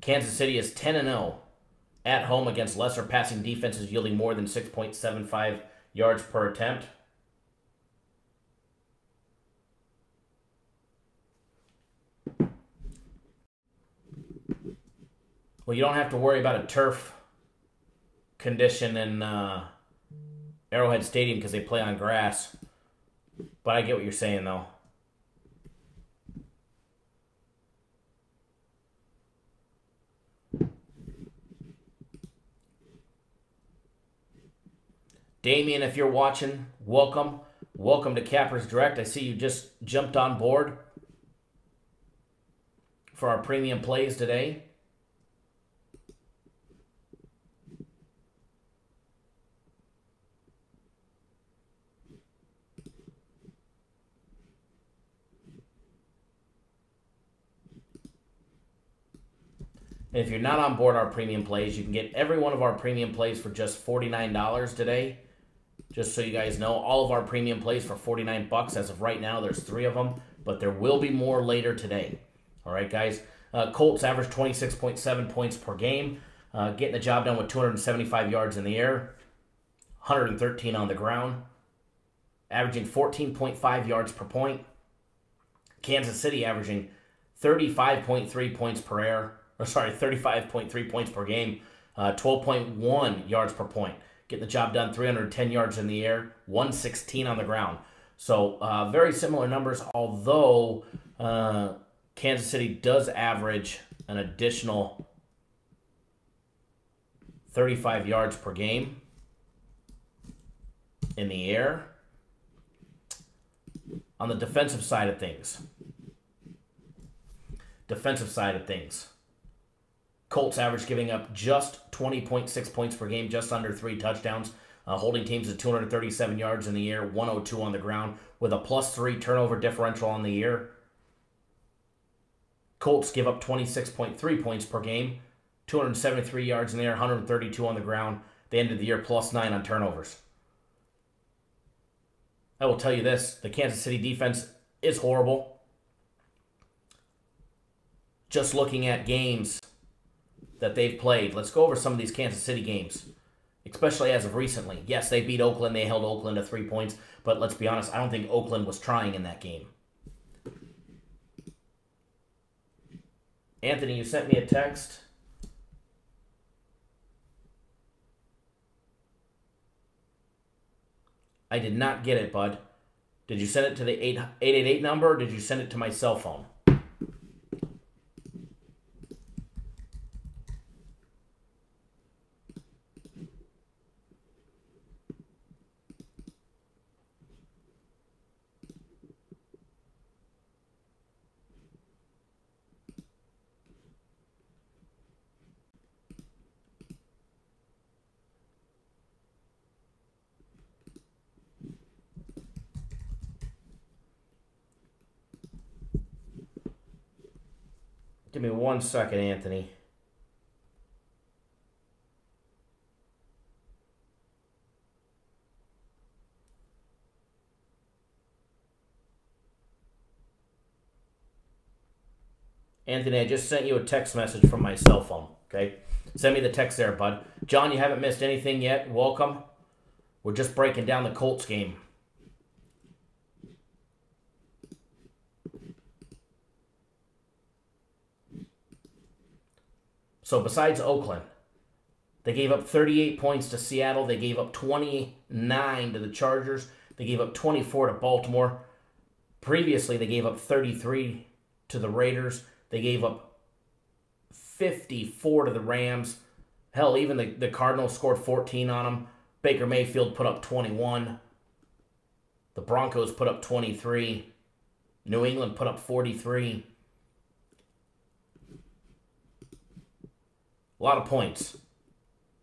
Kansas City is 10-0 at home against lesser passing defenses yielding more than 6.75 yards per attempt. Well, you don't have to worry about a turf condition in Arrowhead Stadium because they play on grass. But I get what you're saying, though. Damien, if you're watching, welcome. Welcome to Cappers Direct. I see you just jumped on board for our premium plays today. And if you're not on board our premium plays, you can get every one of our premium plays for just $49 today. Just so you guys know, all of our premium plays for $49 as of right now. There's 3 of them, but there will be more later today. All right, guys. Colts average 26.7 points per game, getting the job done with 275 yards in the air, 113 on the ground, averaging 14.5 yards per point. Kansas City averaging 35.3 points per air. 35.3 points per game, 12.1 yards per point. Getting the job done, 310 yards in the air, 116 on the ground. So very similar numbers, although Kansas City does average an additional 35 yards per game in the air. On the defensive side of things, Colts average giving up just 20.6 points per game, just under 3 touchdowns, holding teams to 237 yards in the air, 102 on the ground, with a +3 turnover differential on the year. Colts give up 26.3 points per game, 273 yards in the air, 132 on the ground. They ended the year +9 on turnovers. I will tell you this, the Kansas City defense is horrible. Just looking at games that they've played. Let's go over some of these Kansas City games, especially as of recently. Yes, they beat Oakland. They held Oakland to 3 points, but let's be honest, I don't think Oakland was trying in that game. Anthony, you sent me a text. I did not get it, bud. Did you send it to the 888 number, or did you send it to my cell phone? Give me 1 second, Anthony. Anthony, I just sent you a text message from my cell phone, okay? Send me the text there, bud. John, you haven't missed anything yet. Welcome. We're just breaking down the Colts game. So besides Oakland, they gave up 38 points to Seattle. They gave up 29 to the Chargers. They gave up 24 to Baltimore. Previously, they gave up 33 to the Raiders. They gave up 54 to the Rams. Hell, even the Cardinals scored 14 on them. Baker Mayfield put up 21. The Broncos put up 23. New England put up 43. A lot of points.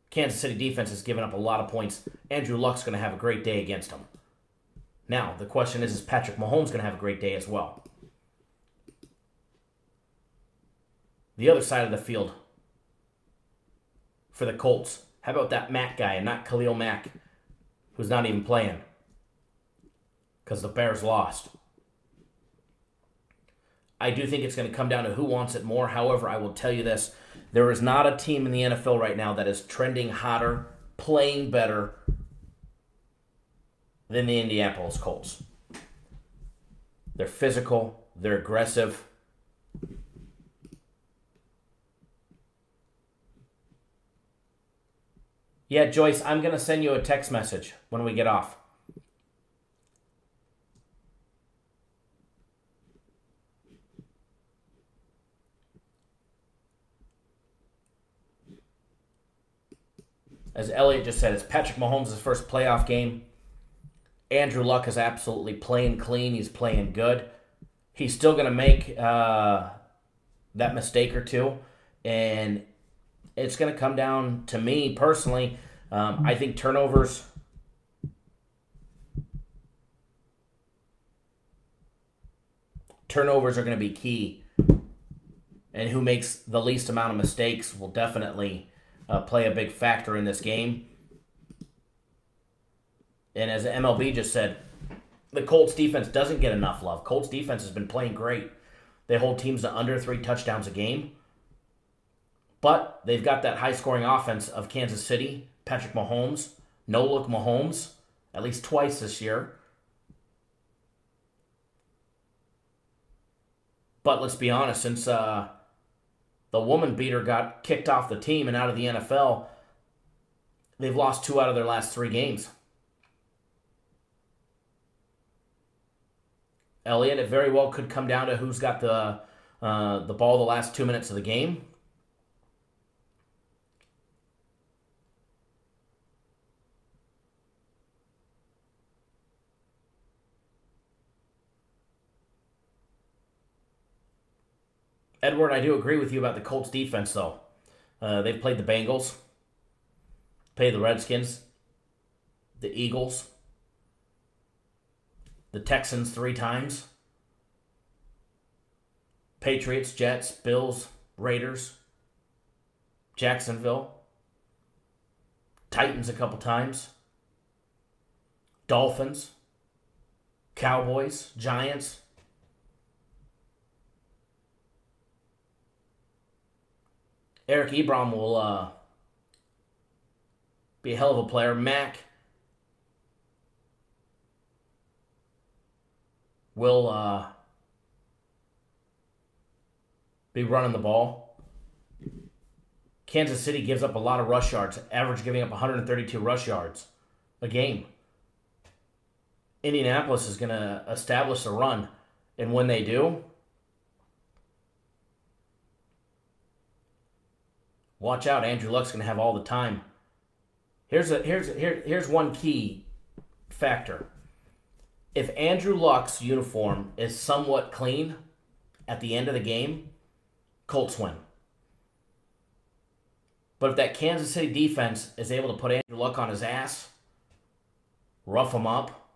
Kansas City defense has given up a lot of points. Andrew Luck's going to have a great day against them. Now, the question is Patrick Mahomes going to have a great day as well? The other side of the field for the Colts. How about that Mack guy and not Khalil Mack, who's not even playing because the Bears lost? I do think it's going to come down to who wants it more. However, I will tell you this. There is not a team in the NFL right now that is trending hotter, playing better than the Indianapolis Colts. They're physical. They're aggressive. Yeah, Joyce, I'm going to send you a text message when we get off. As Elliot just said, it's Patrick Mahomes' first playoff game. Andrew Luck is absolutely playing clean. He's playing good. He's still going to make that mistake or two. And it's going to come down to me personally. I think turnovers are going to be key. And who makes the least amount of mistakes will definitely play a big factor in this game. And as MLB just said, the Colts defense doesn't get enough love. Colts defense has been playing great. They hold teams to under 3 touchdowns a game. But they've got that high-scoring offense of Kansas City, Patrick Mahomes, no-look Mahomes, at least twice this year. But let's be honest, since the woman beater got kicked off the team and out of the NFL, they've lost 2 out of their last 3 games. Elliott, it very well could come down to who's got the ball the last 2 minutes of the game. Edward, I do agree with you about the Colts defense, though. They've played the Bengals, played the Redskins, the Eagles, the Texans 3 times, Patriots, Jets, Bills, Raiders, Jacksonville, Titans a couple times, Dolphins, Cowboys, Giants. Eric Ebron will be a hell of a player. Mack will be running the ball. Kansas City gives up a lot of rush yards, average giving up 132 rush yards a game. Indianapolis is going to establish a run, and when they do, watch out. Andrew Luck's going to have all the time. Here's one key factor. If Andrew Luck's uniform is somewhat clean at the end of the game, Colts win. But if that Kansas City defense is able to put Andrew Luck on his ass, rough him up,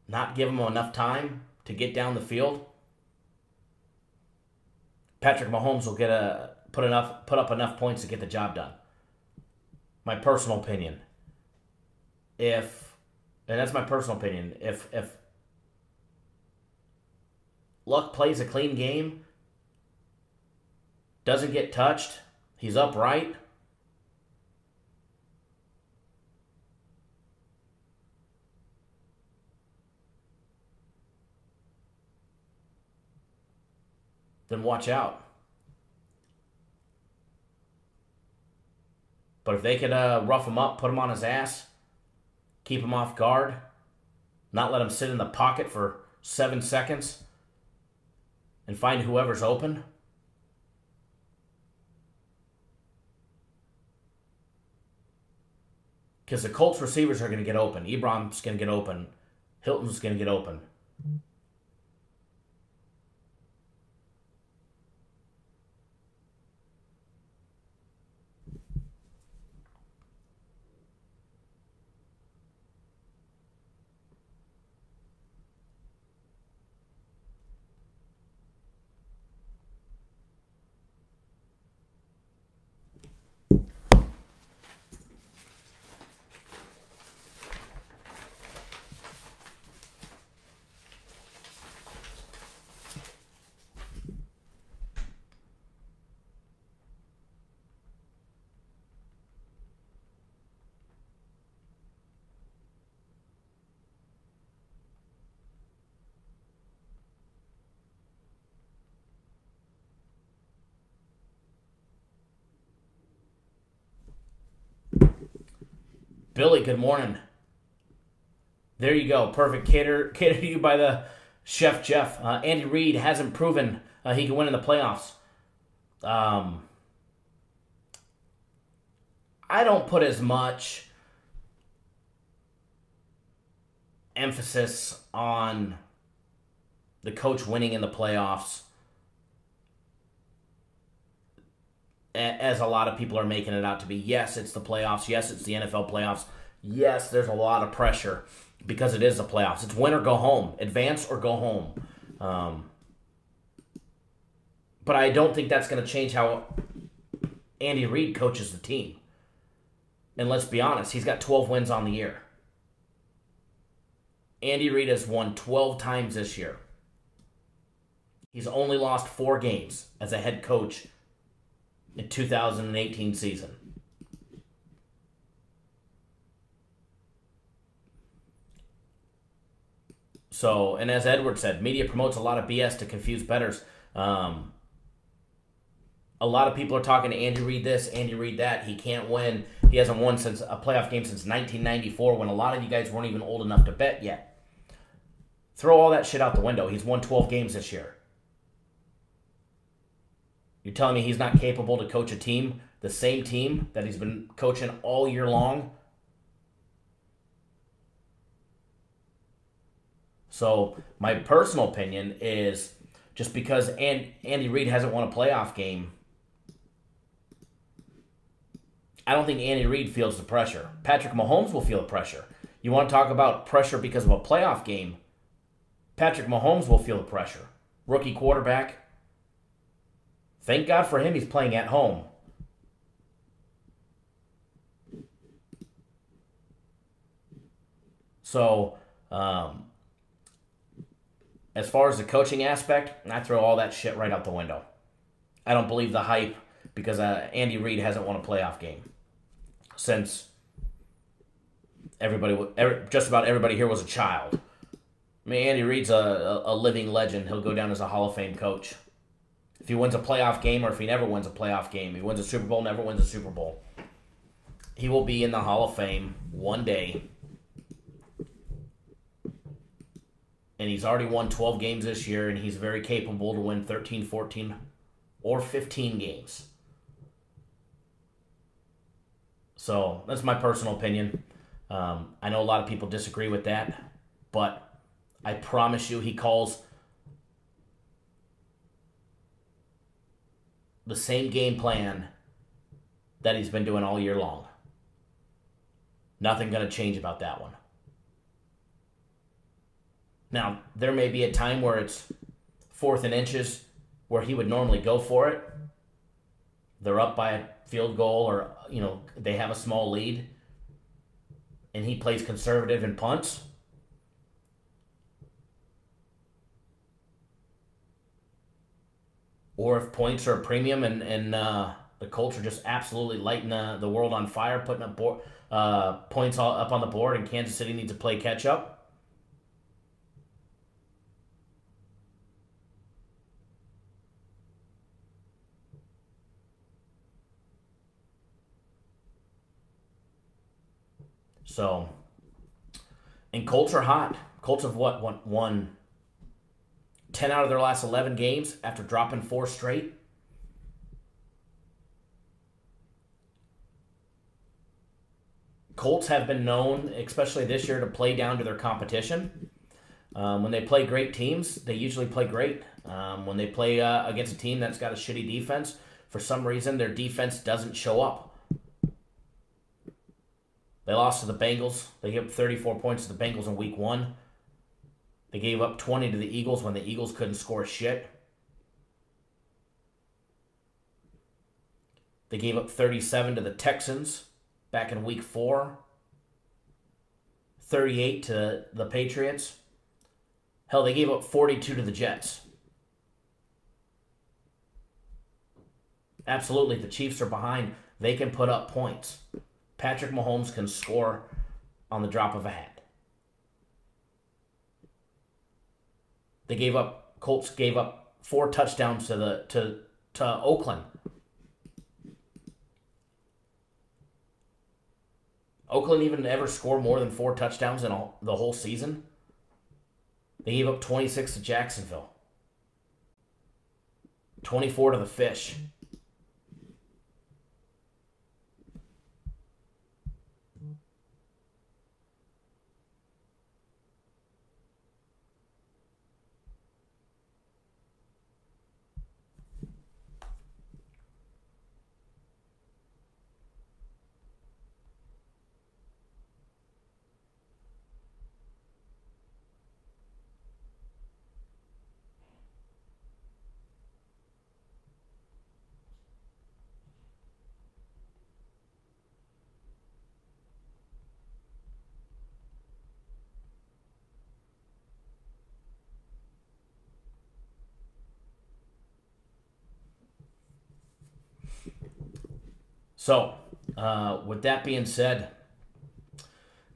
not give him enough time to get down the field, Patrick Mahomes will put up enough points to get the job done. My personal opinion. And that's my personal opinion. If Luck plays a clean game, doesn't get touched, he's upright, then watch out. But if they could rough him up, put him on his ass, keep him off guard, not let him sit in the pocket for 7 seconds, and find whoever's open. Because the Colts receivers are going to get open. Ebron's going to get open. Hilton's going to get open. Billy, good morning. There you go. Perfect. Cater to you by the Chef Jeff. Andy Reid hasn't proven he can win in the playoffs. I don't put as much emphasis on the coach winning in the playoffs as a lot of people are making it out to be. Yes, it's the playoffs. Yes, it's the NFL playoffs. Yes, there's a lot of pressure because it is the playoffs. It's win or go home. Advance or go home. But I don't think that's going to change how Andy Reid coaches the team. And let's be honest, he's got 12 wins on the year. Andy Reid has won 12 times this year. He's only lost 4 games as a head coach in 2018 season. So, and as Edward said, media promotes a lot of BS to confuse bettors. A lot of people are talking to Andy Reid this, Andy Reid that. He can't win. He hasn't won since a playoff game since 1994 when a lot of you guys weren't even old enough to bet yet. Throw all that shit out the window. He's won 12 games this year. You're telling me he's not capable to coach a team, the same team that he's been coaching all year long? So my personal opinion is just because Andy Reid hasn't won a playoff game, I don't think Andy Reid feels the pressure. Patrick Mahomes will feel the pressure. You want to talk about pressure because of a playoff game, Patrick Mahomes will feel the pressure. Rookie quarterback. Thank God for him, he's playing at home. So, as far as the coaching aspect, I throw all that shit right out the window. I don't believe the hype because Andy Reid hasn't won a playoff game since just about everybody here was a child. I mean, Andy Reid's a living legend. He'll go down as a Hall of Fame coach. If he wins a playoff game or if he never wins a playoff game, he wins a Super Bowl, never wins a Super Bowl, he will be in the Hall of Fame one day. And he's already won 12 games this year, and he's very capable to win 13, 14, or 15 games. So that's my personal opinion. I know a lot of people disagree with that, but I promise you he calls the same game plan that he's been doing all year long. Nothing going to change about that one. Now, there may be a time where it's 4th and inches where he would normally go for it. They're up by a field goal or, they have a small lead. And he plays conservative and punts. Or if points are a premium and the Colts are just absolutely lighting the world on fire, putting up points all up on the board, and Kansas City needs to play catch-up. So, and Colts are hot. Colts have won 10 out of their last 11 games after dropping 4 straight. Colts have been known, especially this year, to play down to their competition. When they play great teams, they usually play great. When they play against a team that's got a shitty defense, for some reason their defense doesn't show up. They lost to the Bengals. They gave up 34 points to the Bengals in week 1. They gave up 20 to the Eagles when the Eagles couldn't score shit. They gave up 37 to the Texans back in week 4. 38 to the Patriots. Hell, they gave up 42 to the Jets. Absolutely, the Chiefs are behind. They can put up points. Patrick Mahomes can score on the drop of a hat. Colts gave up 4 touchdowns to Oakland. Oakland even ever score more than 4 touchdowns in the whole season? They gave up 26 to Jacksonville. 24 to the Fish. So, with that being said,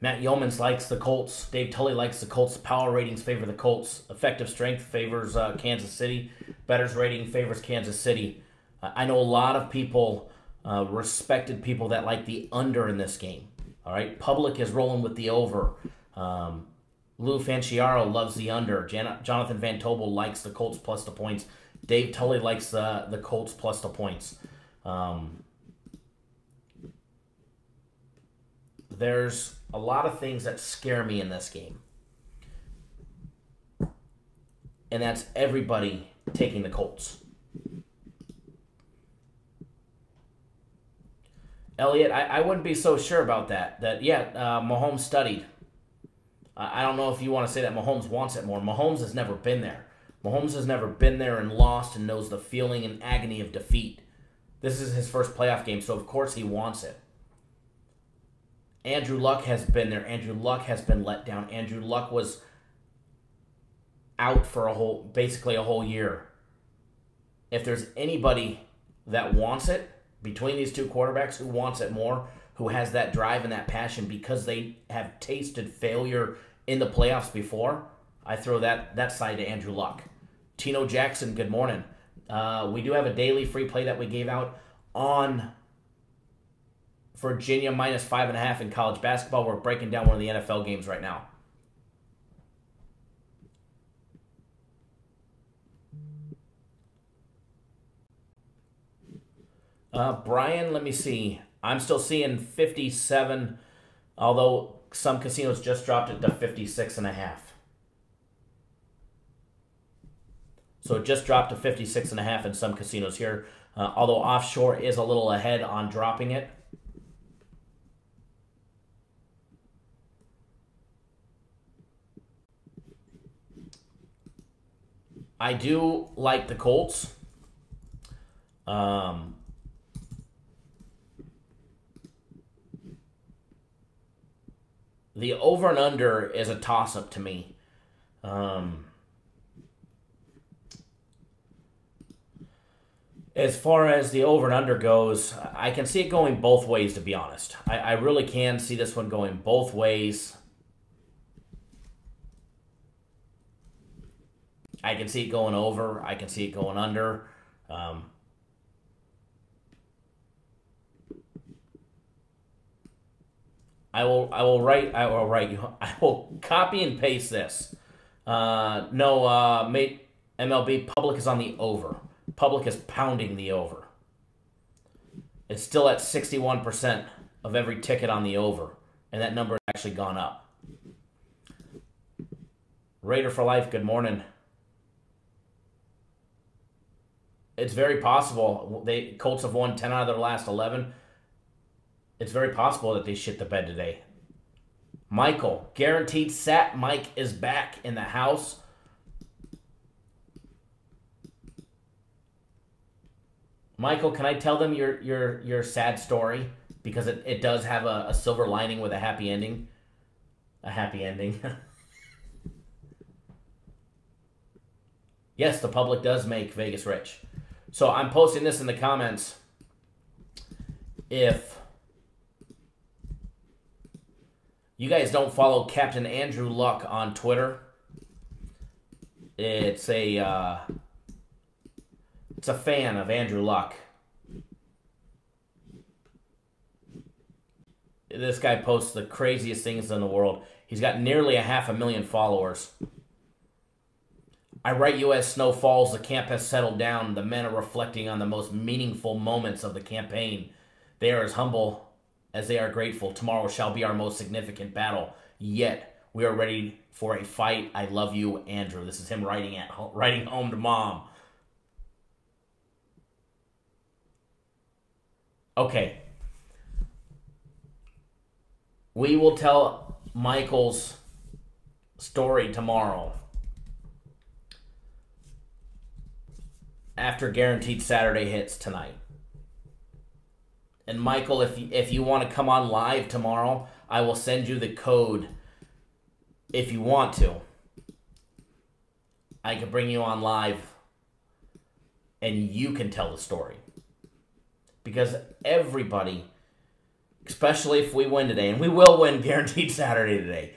Matt Yeomans likes the Colts. Dave Tully likes the Colts. Power ratings favor the Colts. Effective strength favors Kansas City. Bettors rating favors Kansas City. I know a lot of people, respected people that like the under in this game. All right, Public is rolling with the over. Lou Fanciaro loves the under. Jonathan Van Tobel likes the Colts plus the points. Dave Tully likes the Colts plus the points. There's a lot of things that scare me in this game. And that's everybody taking the Colts. Elliot, I wouldn't be so sure about that. Mahomes studied. I don't know if you want to say that Mahomes wants it more. Mahomes has never been there. Mahomes has never been there and lost and knows the feeling and agony of defeat. This is his first playoff game, so of course he wants it. Andrew Luck has been there. Andrew Luck has been let down. Andrew Luck was out for basically a whole year. If there's anybody that wants it, between these two quarterbacks, who wants it more, who has that drive and that passion because they have tasted failure in the playoffs before, I throw that side to Andrew Luck. Tino Jackson, good morning. We do have a daily free play that we gave out on Virginia minus 5.5 in college basketball. We're breaking down one of the NFL games right now. Brian, let me see. I'm still seeing 57, although some casinos just dropped it to 56.5. So it just dropped to 56.5 in some casinos here, although offshore is a little ahead on dropping it. I do like the Colts. The over and under is a toss-up to me. As far as the over and under goes, I can see it going both ways, to be honest. I really can see this one going both ways. I can see it going over. I can see it going under. I will copy and paste this. Mate, MLB public is on the over. Public is pounding the over. It's still at 61% of every ticket on the over, and that number has actually gone up. Raider for life, good morning. It's very possible. Colts have won 10 out of their last 11. It's very possible that they shit the bed today. Michael, guaranteed sat. Mike is back in the house. Michael, can I tell them your sad story? Because it does have a silver lining with a happy ending. A happy ending. Yes, the public does make Vegas rich. So I'm posting this in the comments. If you guys don't follow Captain Andrew Luck on Twitter, it's a fan of Andrew Luck. This guy posts the craziest things in the world. He's got nearly 500,000 followers. I write you as snow falls, the camp has settled down. The men are reflecting on the most meaningful moments of the campaign. They are as humble as they are grateful. Tomorrow shall be our most significant battle. Yet, we are ready for a fight. I love you, Andrew. This is him writing home to mom. Okay. We will tell Michael's story tomorrow. After Guaranteed Saturday hits tonight. And Michael, if you want to come on live tomorrow, I will send you the code if you want to. I can bring you on live and you can tell the story. Because everybody, especially if we win today, and we will win Guaranteed Saturday today,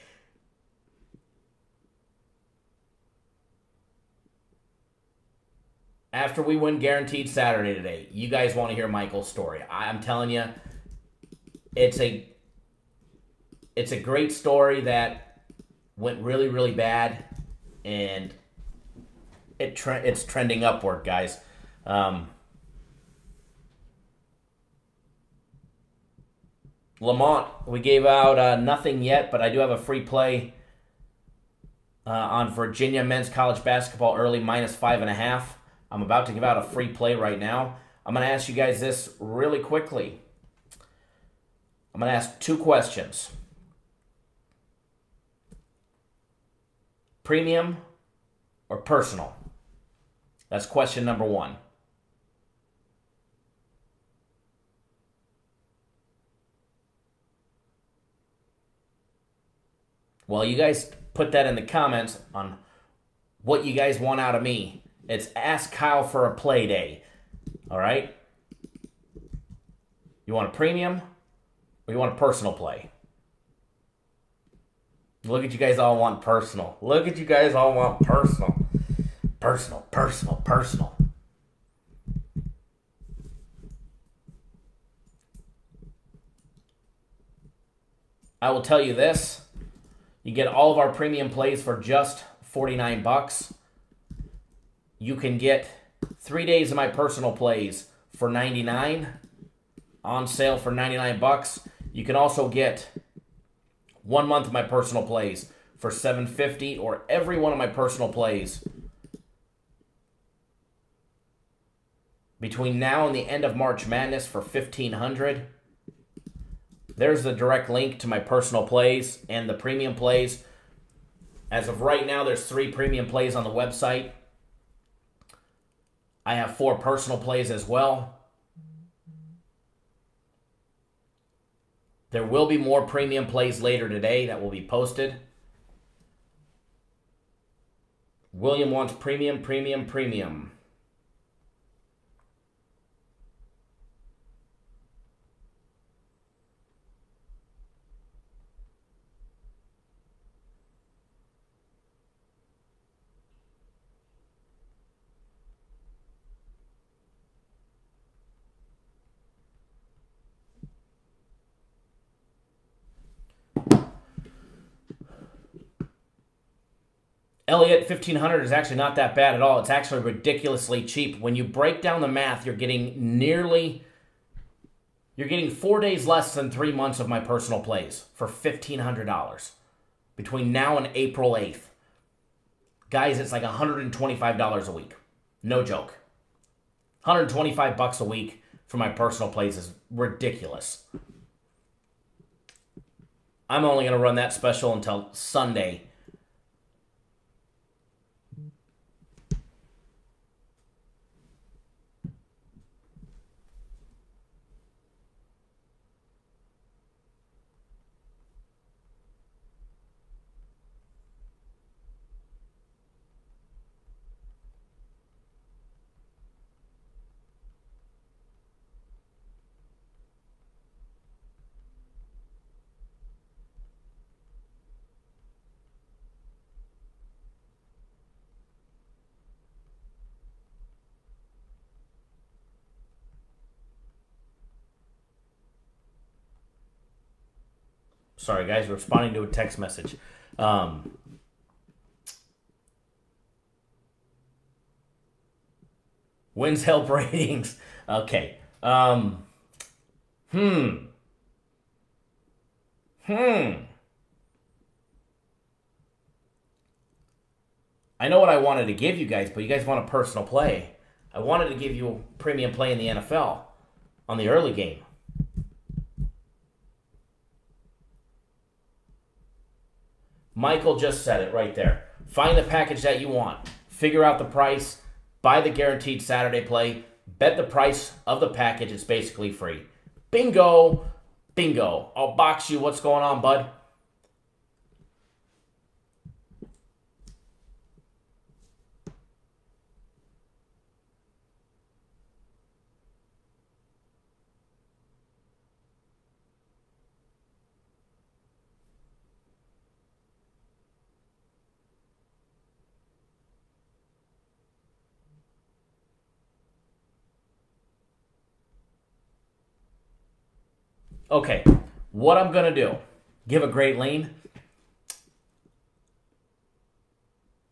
after we win Guaranteed Saturday today, you guys want to hear Michael's story. I'm telling you, it's a great story that went really, really bad, and it's trending upward, guys. Lamont, we gave out nothing yet, but I do have a free play on Virginia men's college basketball early -5.5. I'm about to give out a free play right now. I'm going to ask you guys this really quickly. I'm going to ask 2 questions. Premium or personal? That's question number 1. Well, you guys put that in the comments on what you guys want out of me. It's Ask Kyle for a Play Day. All right? You want a premium or you want a personal play? Look at you guys all want personal. Look at you guys all want personal. Personal, personal, personal. I will tell you this. You get all of our premium plays for just $49. You can get 3 days of my personal plays for $99, on sale for $99. You can also get 1 month of my personal plays for $750, or every one of my personal plays between now and the end of March Madness for $1,500. There's the direct link to my personal plays and the premium plays. As of right now, there's 3 premium plays on the website. I have 4 personal plays as well. There will be more premium plays later today that will be posted. William wants premium, premium, premium. Elliott, 1,500 is actually not that bad at all. It's actually ridiculously cheap. When you break down the math, you're getting 4 days less than 3 months of my personal plays for $1,500 between now and April 8th. Guys, it's like $125 a week. No joke. $125 a week for my personal plays is ridiculous. I'm only going to run that special until Sunday. Sorry, guys, responding to a text message. Wins help ratings. Okay. I know what I wanted to give you guys, but you guys want a personal play. I wanted to give you a premium play in the NFL on the early game. Michael just said it right there. Find the package that you want. Figure out the price. Buy the guaranteed Saturday play. Bet the price of the package. It's basically free. Bingo. Bingo. I'll box you. What's going on, bud? Okay, what I'm going to do, give a great lean.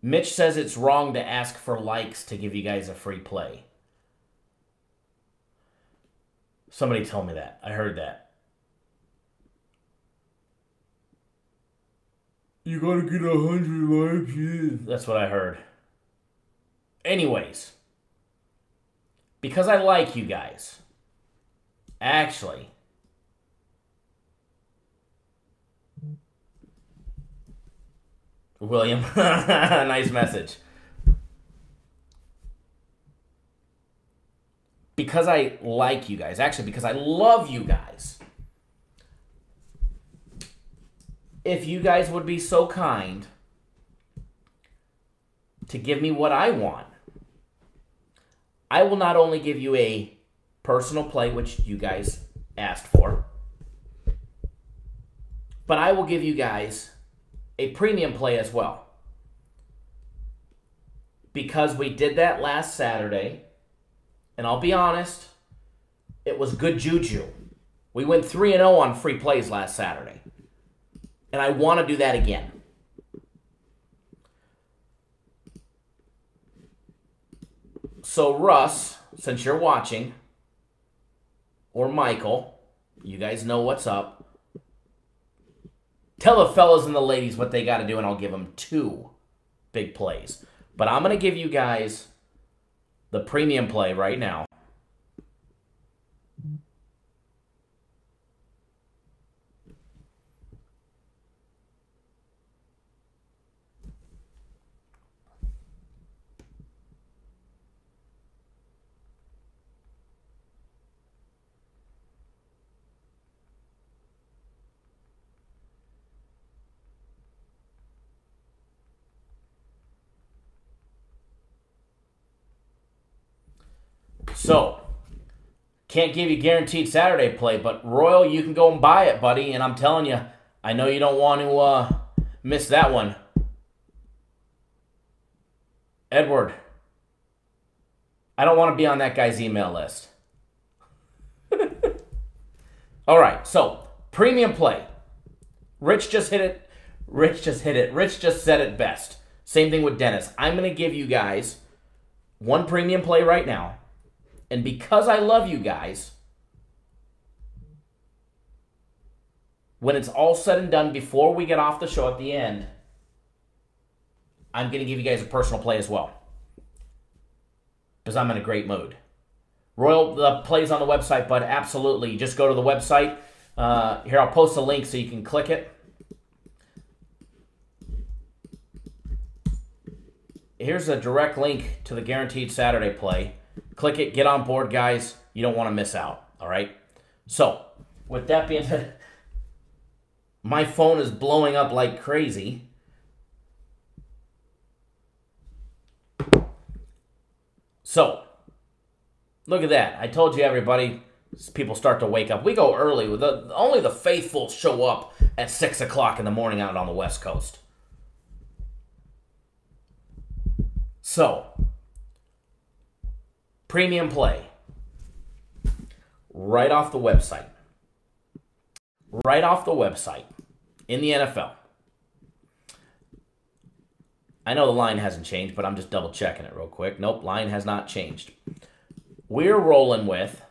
Mitch says it's wrong to ask for likes to give you guys a free play. Somebody told me that. I heard that. You got to get 100 likes. Yeah. That's what I heard. Anyways, because I like you guys, actually... William, nice message. Because I like you guys, actually because I love you guys, if you guys would be so kind to give me what I want, I will not only give you a personal play, which you guys asked for, but I will give you guys a premium play as well. Because we did that last Saturday, and I'll be honest, it was good juju. We went 3-0 on free plays last Saturday. And I want to do that again. So Russ, since you're watching, or Michael, you guys know what's up. Tell the fellas and the ladies what they got to do, and I'll give them 2 big plays. But I'm going to give you guys the premium play right now. So, can't give you guaranteed Saturday play, but Royal, you can go and buy it, buddy. And I'm telling you, I know you don't want to miss that one. Edward, I don't want to be on that guy's email list. All right, so premium play. Rich just hit it. Rich just said it best. Same thing with Dennis. I'm going to give you guys one premium play right now. And because I love you guys, when it's all said and done, before we get off the show at the end, I'm going to give you guys a personal play as well. Because I'm in a great mood. Royal, the play's on the website, bud. Absolutely. You just go to the website. Here, I'll post a link so you can click it. Here's a direct link to the Guaranteed Saturday play. Click it. Get on board, guys. You don't want to miss out. All right? So, with that being said, my phone is blowing up like crazy. So, look at that. I told you, everybody, people start to wake up. We go early. Only the faithful show up at 6 o'clock in the morning out on the West Coast. So, premium play. Right off the website. Right off the website. In the NFL. I know the line hasn't changed, but I'm just double checking it real quick. Nope, line has not changed. We're rolling with...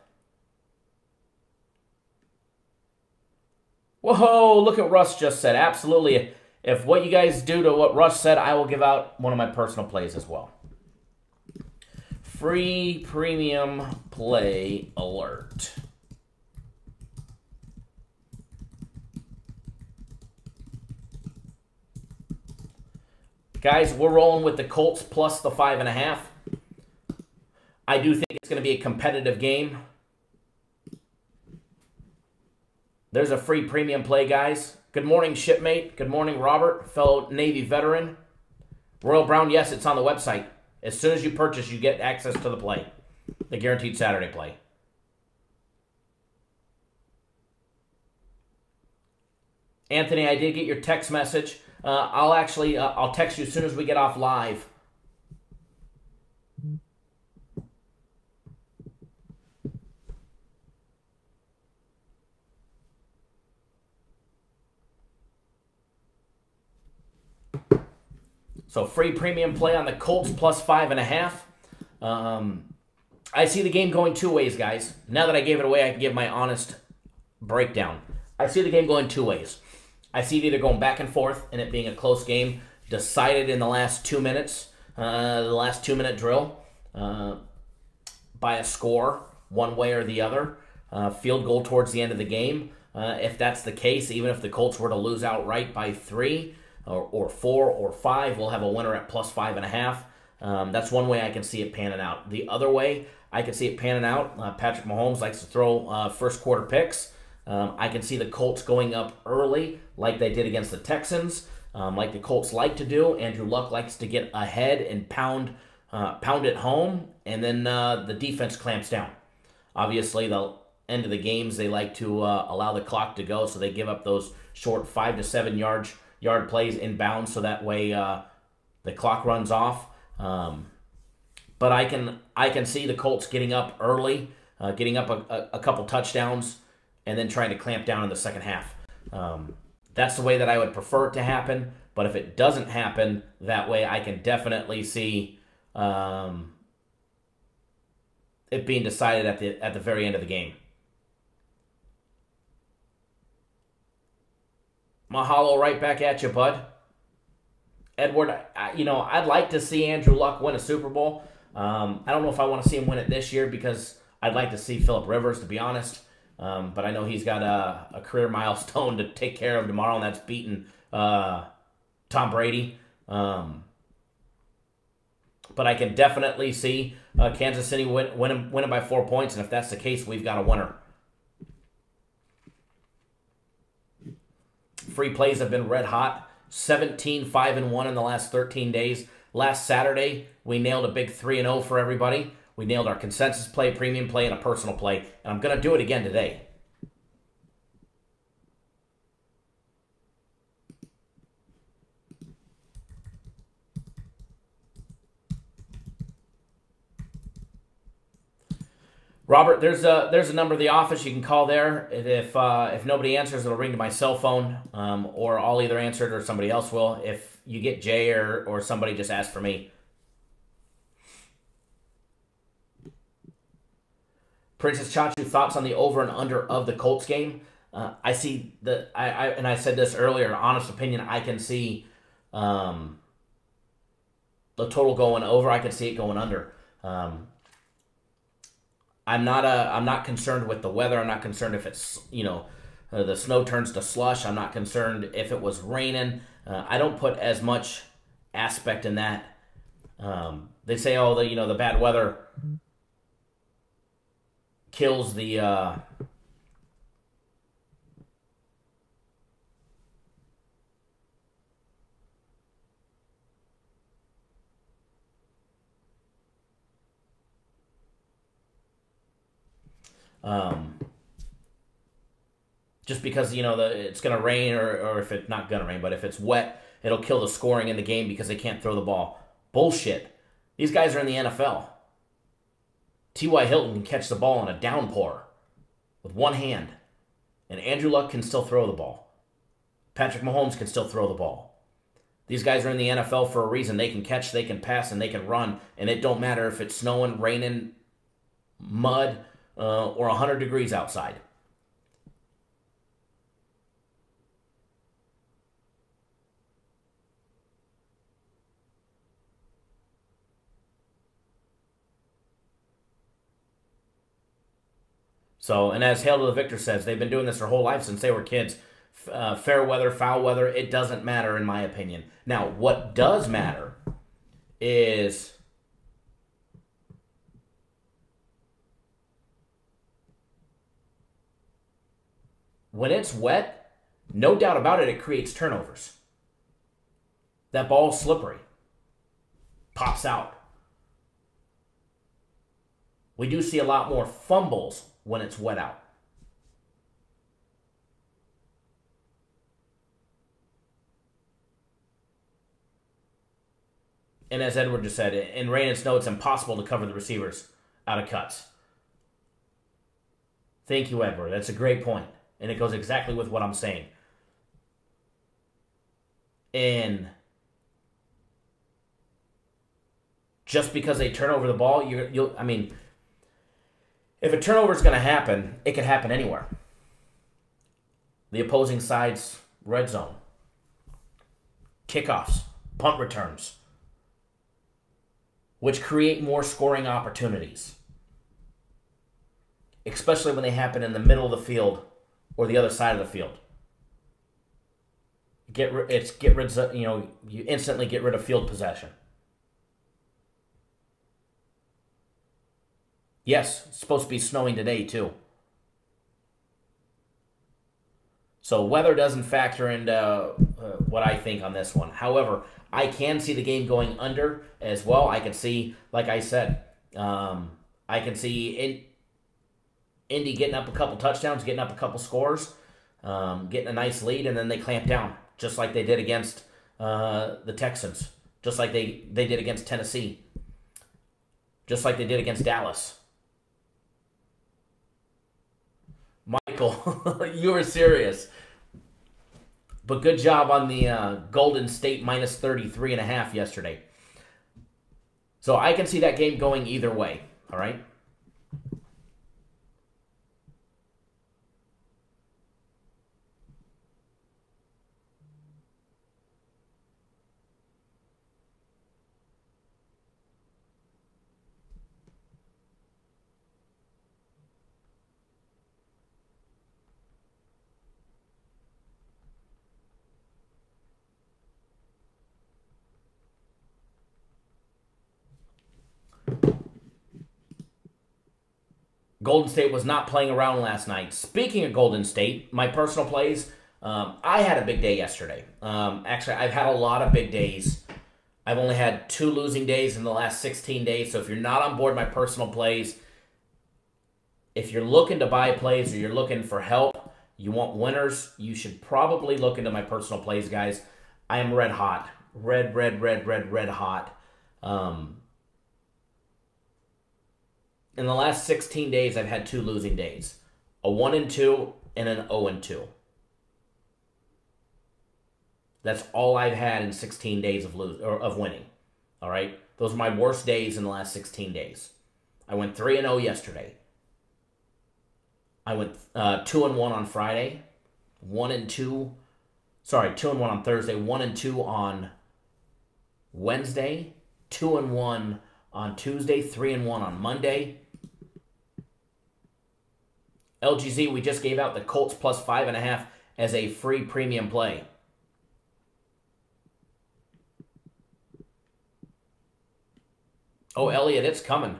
Whoa, look at Russ just said. Absolutely. If what you guys do to what Russ said, I will give out one of my personal plays as well. Free premium play alert. Guys, we're rolling with the Colts plus the 5.5. I do think it's going to be a competitive game. There's a free premium play, guys. Good morning, shipmate. Good morning, Robert, fellow Navy veteran. Royal Brown, yes, it's on the website. As soon as you purchase, you get access to the play. The Guaranteed Saturday play. Anthony, I did get your text message. I'll text you as soon as we get off live. So free premium play on the Colts plus 5.5. I see the game going two ways, guys. Now that I gave it away, I can give my honest breakdown. I see the game going two ways. I see it either going back and forth and it being a close game, decided in the last 2 minutes, the last 2-minute drill, by a score, one way or the other, field goal towards the end of the game. If that's the case, even if the Colts were to lose outright by 3 or 4 or 5, we'll have a winner at plus 5.5. That's one way I can see it panning out. The other way I can see it panning out, Patrick Mahomes likes to throw first quarter picks. I can see the Colts going up early like they did against the Texans, like the Colts like to do. Andrew Luck likes to get ahead and pound it home, and then the defense clamps down. Obviously, the end of the games, they like to allow the clock to go, so they give up those short 5 to 7 yard plays inbounds, so that way the clock runs off. But I can see the Colts getting up early, getting up a couple touchdowns, and then trying to clamp down in the second half. That's the way that I would prefer it to happen. But if it doesn't happen that way, I can definitely see it being decided at the very end of the game. Mahalo right back at you, bud. Edward, I'd like to see Andrew Luck win a Super Bowl. I don't know if I want to see him win it this year because I'd like to see Phillip Rivers, to be honest. But I know he's got a career milestone to take care of tomorrow, and that's beating Tom Brady. But I can definitely see Kansas City winning by 4 points, and if that's the case, we've got a winner. Free plays have been red hot. 17-5-1 in the last 13 days. Last Saturday, we nailed a big 3-0 for everybody. We nailed our consensus play, premium play, and a personal play. And I'm going to do it again today. Robert, there's a number of the office you can call there. If nobody answers, it'll ring to my cell phone, or I'll either answer it or somebody else will. If you get Jay or somebody, just ask for me. Princess Chachu, thoughts on the over and under of the Colts game? I see and I said this earlier, honest opinion, I can see the total going over. I can see it going under. I'm not concerned with the weather. I'm not concerned if it's, the snow turns to slush. I'm not concerned if it was raining. I don't put as much aspect in that. They say, the bad weather kills the just because, it's going to rain or if it's not going to rain, but if it's wet, it'll kill the scoring in the game because they can't throw the ball. Bullshit. These guys are in the NFL. T.Y. Hilton can catch the ball in a downpour with one hand, and Andrew Luck can still throw the ball. Patrick Mahomes can still throw the ball. These guys are in the NFL for a reason. They can catch, they can pass, and they can run, and it don't matter if it's snowing, raining, mud, or 100 degrees outside. So, and as Hail to the Victor says, they've been doing this their whole life since they were kids. Fair weather, foul weather, it doesn't matter in my opinion. Now, what does matter is when it's wet, no doubt about it, it creates turnovers. That ball's slippery. Pops out. We do see a lot more fumbles when it's wet out. And as Edward just said, in rain and snow, it's impossible to cover the receivers out of cuts. Thank you, Edward. That's a great point. And it goes exactly with what I'm saying. And just because they turn over the ball, if a turnover is going to happen, it could happen anywhere. The opposing side's red zone, kickoffs, punt returns, which create more scoring opportunities, especially when they happen in the middle of the field or the other side of the field. You instantly get rid of field possession. Yes, it's supposed to be snowing today too. So weather doesn't factor into what I think on this one. However, I can see the game going under as well. I can see, like I said, I can see Indy getting up a couple touchdowns, getting up a couple scores, getting a nice lead, and then they clamp down, just like they did against the Texans, just like they did against Tennessee, just like they did against Dallas. Michael, you were serious. But good job on the Golden State minus 33.5 yesterday. So I can see that game going either way, all right? Golden State was not playing around last night. Speaking of Golden State, my personal plays, I had a big day yesterday. Actually, I've had a lot of big days. I've only had 2 losing days in the last 16 days, so if you're not on board my personal plays, if you're looking to buy plays or you're looking for help, you want winners, you should probably look into my personal plays, guys. I am red hot. Red hot. In the last 16 days, I've had 2 losing days. A 1-2 and an 0-2. That's all I've had in 16 days of winning. All right? Those are my worst days in the last 16 days. I went 3-0 yesterday. I went 2-1 on Friday, 1-2. Sorry, 2-1 on Thursday, 1-2 on Wednesday, 2-1 on Tuesday, 3-1 on Monday. LGZ, we just gave out the Colts plus 5.5 as a free premium play. Oh, Elliot, it's coming.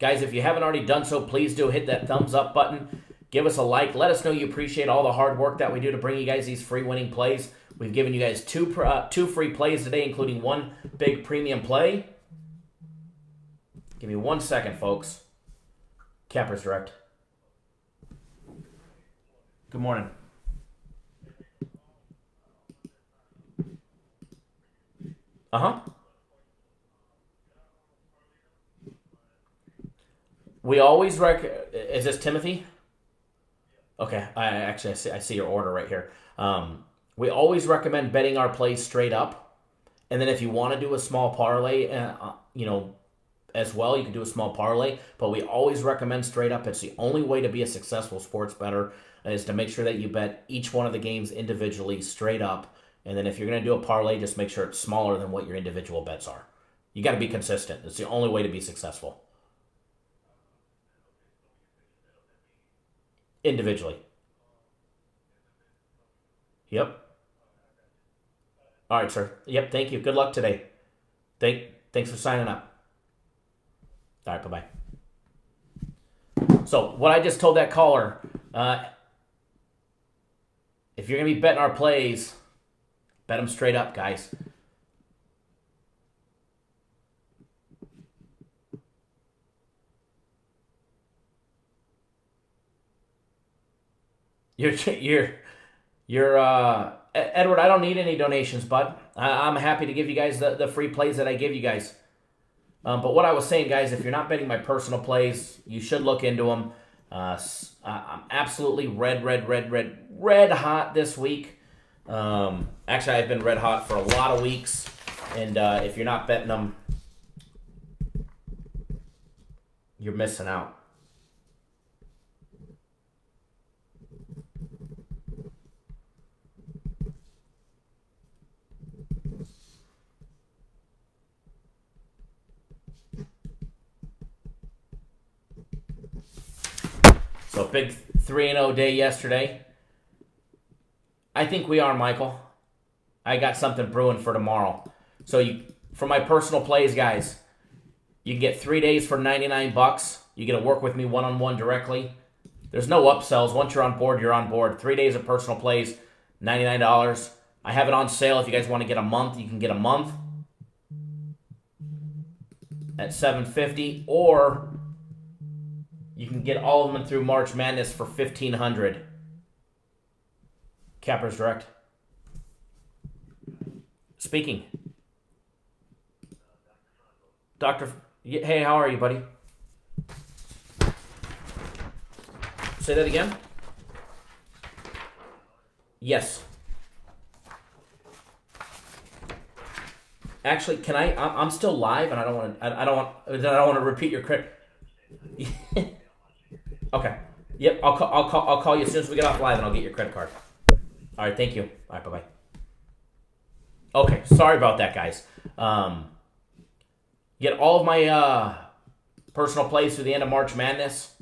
Guys, if you haven't already done so, please do hit that thumbs up button. Give us a like. Let us know you appreciate all the hard work that we do to bring you guys these free winning plays. We've given you guys two free plays today, including one big premium play. Give me 1 second, folks. Cappers Direct. Good morning. Uh-huh. We always is this Timothy? Okay, I see your order right here. We always recommend betting our plays straight up, and then if you want to do a small parlay, as well, you can do a small parlay. But we always recommend straight up. It's the only way to be a successful sports bettor is to make sure that you bet each one of the games individually straight up, and then if you're going to do a parlay, just make sure it's smaller than what your individual bets are. You got to be consistent. It's the only way to be successful. Individually. Yep. All right, sir. Yep, thank you. Good luck today. Thanks for signing up. All right, bye-bye. So, what I just told that caller, if you're going to be betting our plays, bet them straight up, guys. Edward, I don't need any donations, bud. I'm happy to give you guys the free plays that I give you guys. But what I was saying, guys, if you're not betting my personal plays, you should look into them. I'm absolutely red hot this week. Actually, I've been red hot for a lot of weeks. And if you're not betting them, you're missing out. So big 3-0 day yesterday. I think we are, Michael. I got something brewing for tomorrow. So for my personal plays, guys, you can get 3 days for $99. You get to work with me one-on-one directly. There's no upsells. Once you're on board, you're on board. 3 days of personal plays, $99. I have it on sale. If you guys want to get a month, you can get a month at $750, or you can get all of them through March Madness for $1,500. Cappers Direct. Speaking. Doctor, hey, how are you, buddy? Say that again? Yes. Actually, can I'm still live, and I don't want to repeat your credit. Okay. Yep. I'll call you as soon as we get off live, and I'll get your credit card. All right. Thank you. All right. Bye bye. Okay. Sorry about that, guys. Get all of my personal plays through the end of March Madness,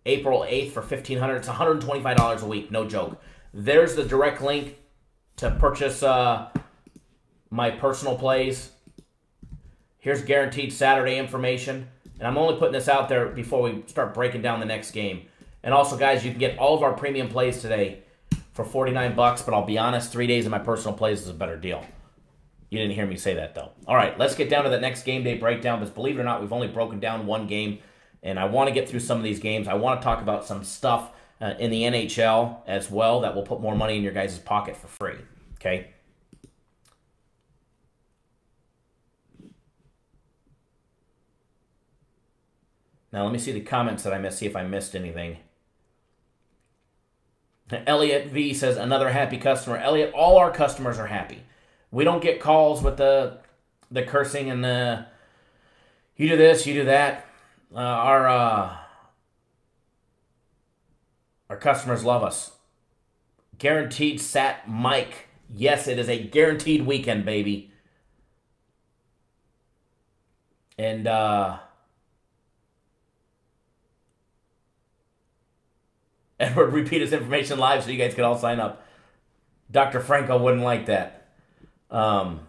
April 8th for $1,500. It's $125 a week. No joke. There's the direct link to purchase my personal plays. Here's guaranteed Saturday information. And I'm only putting this out there before we start breaking down the next game. And also, guys, you can get all of our premium plays today for $49, but I'll be honest, 3 days of my personal plays is a better deal. You didn't hear me say that, though. All right, let's get down to the next game day breakdown, because believe it or not, we've only broken down one game, and I want to get through some of these games. I want to talk about some stuff in the NHL as well that will put more money in your guys' pocket for free, okay? Now, let me see the comments that I missed, see if I missed anything. Elliot V says, another happy customer. Elliot, all our customers are happy. We don't get calls with the cursing and the you do this, you do that. Our customers love us. Guaranteed Sat Mike. Yes, it is a guaranteed weekend, baby. And Edward, repeat his information live so you guys can all sign up. Dr. Franco wouldn't like that. But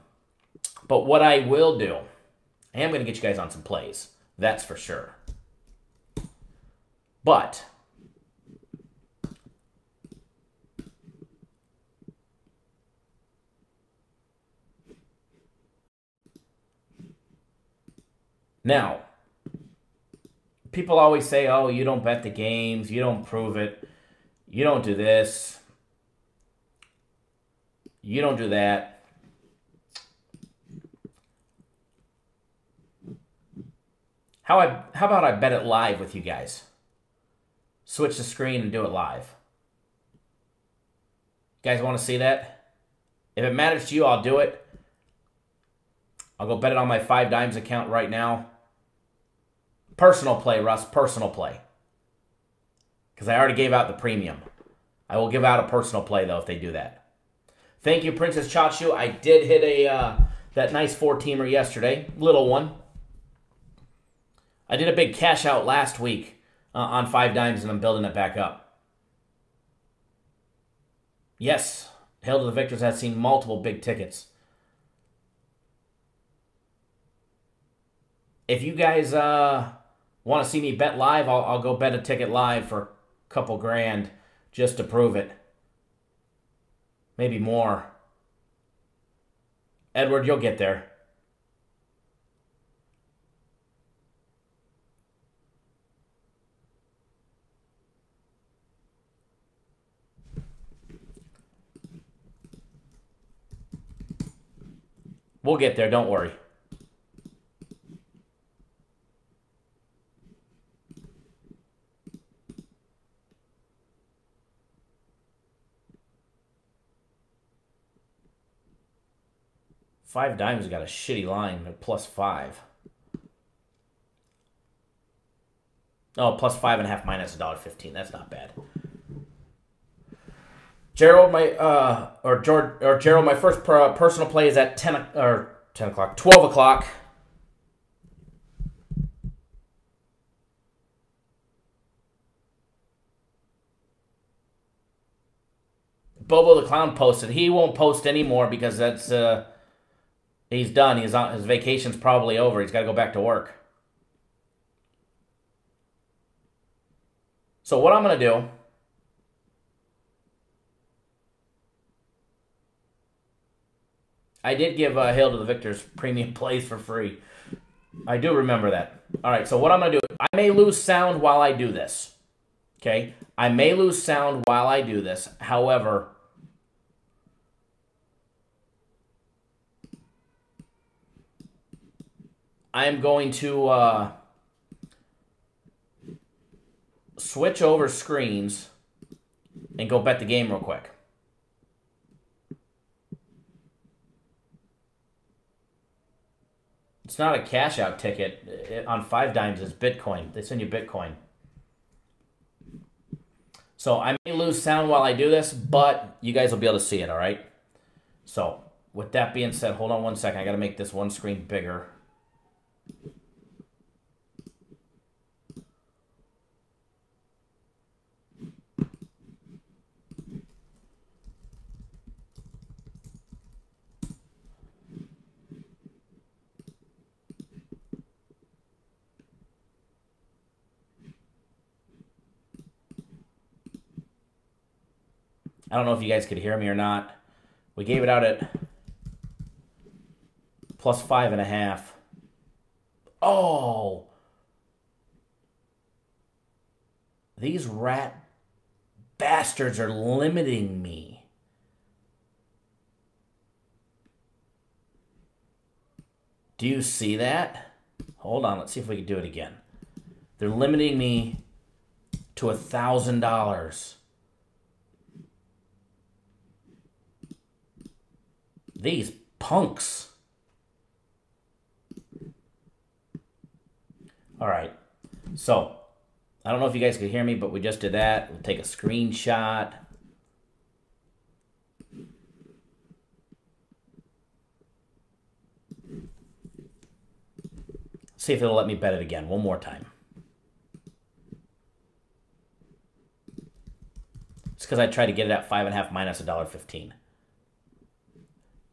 what I will do, I am going to get you guys on some plays. That's for sure. But now, people always say, oh, you don't bet the games, you don't prove it, you don't do this, you don't do that. How about I bet it live with you guys? Switch the screen and do it live. You guys want to see that? If it matters to you, I'll do it. I'll go bet it on my 5 Dimes account right now. Personal play, Russ. Personal play. Because I already gave out the premium. I will give out a personal play, though, if they do that. Thank you, Princess Chachu. I did hit that nice 4-teamer yesterday. Little one. I did a big cash out last week on 5 Dimes, and I'm building it back up. Yes, Hail to the Victors has seen multiple big tickets. If you guys want to see me bet live, I'll go bet a ticket live for a couple grand just to prove it. Maybe more. Edward, you'll get there. We'll get there, don't worry. Five Dimes got a shitty line at +5. Oh, +5.5 minus $1.15. That's not bad. Gerald, Gerald, my first personal play is at 10 o'clock, 12 o'clock. Bobo the Clown posted. He won't post anymore because that's he's done. His vacation's probably over. He's got to go back to work. So what I'm going to do, I did give Hail to the Victors premium plays for free. I do remember that. All right, so what I'm going to do, I may lose sound while I do this. Okay? I may lose sound while I do this. However, I am going to switch over screens and go bet the game real quick. It's not a cash out ticket. On 5 Dimes, it's Bitcoin. They send you Bitcoin. So I may lose sound while I do this, but you guys will be able to see it, all right? So with that being said, hold on one second. I got to make this one screen bigger. I don't know if you guys could hear me or not. We gave it out at +5.5. Oh! These rat bastards are limiting me. Do you see that? Hold on, let's see if we can do it again. They're limiting me to $1,000. These punks. All right. So, I don't know if you guys could hear me, but we just did that. We'll take a screenshot. See if it'll let me bet it again one more time. It's because I tried to get it at 5.5 minus $1.15.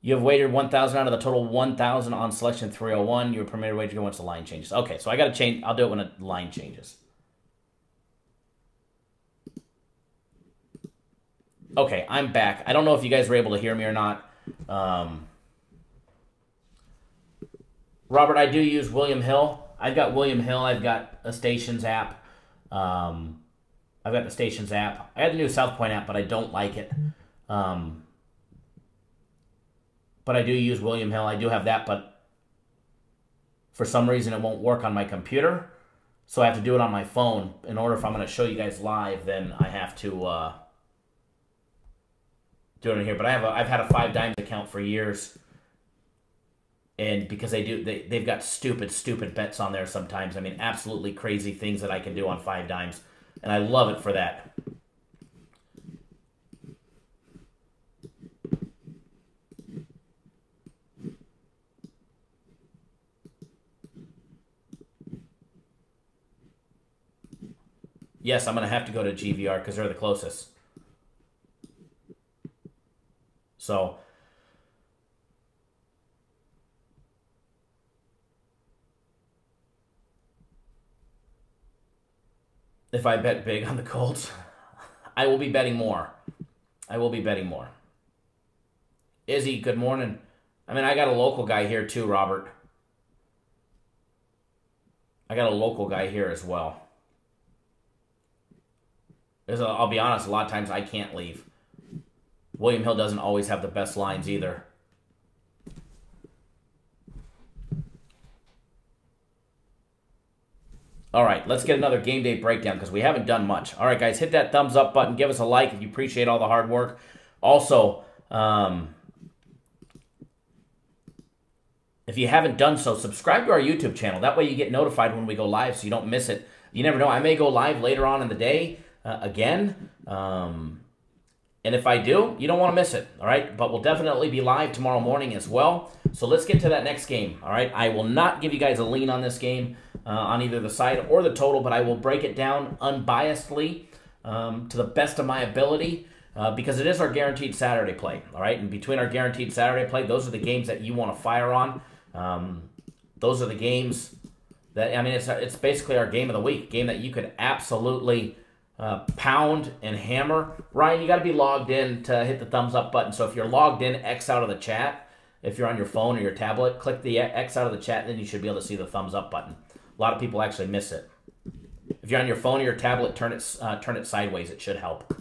You have wagered 1,000 out of the total 1,000 on selection 301. You're permitted to wager once the line changes. Okay, so I got to change. I'll do it when the line changes. Okay, I'm back. I don't know if you guys were able to hear me or not. Robert, I do use William Hill. I've got William Hill. I've got a Stations app. I've got the Stations app. I had the new South Point app, but I don't like it. But I do use William Hill. I do have that, but for some reason it won't work on my computer. So I have to do it on my phone. In order, if I'm going to show you guys live, then I have to do it in here. But I've had a 5 Dimes account for years. And because they've got stupid bets on there sometimes. I mean, absolutely crazy things that I can do on 5 Dimes. And I love it for that. Yes, I'm going to have to go to GVR because they're the closest. So... if I bet big on the Colts, I will be betting more. I will be betting more. Izzy, good morning. I mean, I got a local guy here too, Robert. I got a local guy here as well. I'll be honest, a lot of times I can't leave. William Hill doesn't always have the best lines either. All right, let's get another game day breakdown because we haven't done much. All right, guys, hit that thumbs up button. Give us a like if you appreciate all the hard work. Also, if you haven't done so, subscribe to our YouTube channel. That way you get notified when we go live so you don't miss it. You never know. I may go live later on in the day again. And if I do, you don't want to miss it, all right? But we'll definitely be live tomorrow morning as well. So let's get to that next game, all right? I will not give you guys a lean on this game on either the side or the total, but I will break it down unbiasedly to the best of my ability because it is our guaranteed Saturday play, all right? And between our guaranteed Saturday play, those are the games that you want to fire on. Those are the games that, I mean, it's basically our game of the week, game that you could absolutely pound and hammer. Ryan, you got to be logged in to hit the thumbs up button. So if you're logged in, X out of the chat. If you're on your phone or your tablet, click the X out of the chat, and then you should be able to see the thumbs up button. A lot of people actually miss it. If you're on your phone or your tablet, turn it sideways. It should help.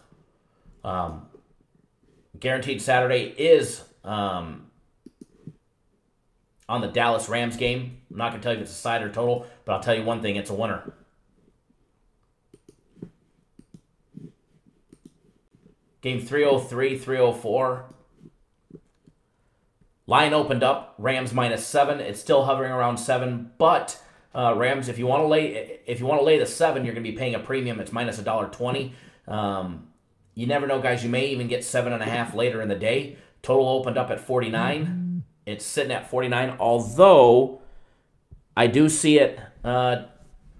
Guaranteed Saturday is on the Dallas Rams game. I'm not going to tell you if it's a side or total, but I'll tell you one thing, it's a winner. Game 303, 304. Line opened up, Rams -7. It's still hovering around 7, but Rams, if you want to lay the 7, you're going to be paying a premium. It's -$1.20. You never know, guys. You may even get 7.5 later in the day. Total opened up at 49. It's sitting at 49, although I do see it down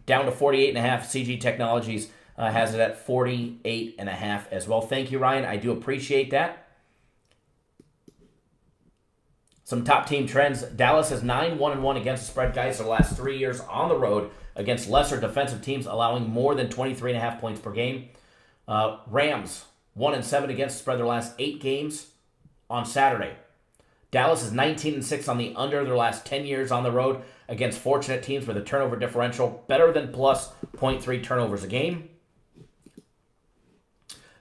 to 48.5. CG Technologies has it at 48.5 as well. Thank you, Ryan. I do appreciate that. Some top team trends. Dallas is 9-1-1 against the spread, guys, for the last 3 years on the road against lesser defensive teams, allowing more than 23.5 points per game. Rams 1-7 against the spread their last 8 games on Saturday. Dallas is 19-6 on the under their last 10 years on the road against fortunate teams with a turnover differential better than plus 0.3 turnovers a game.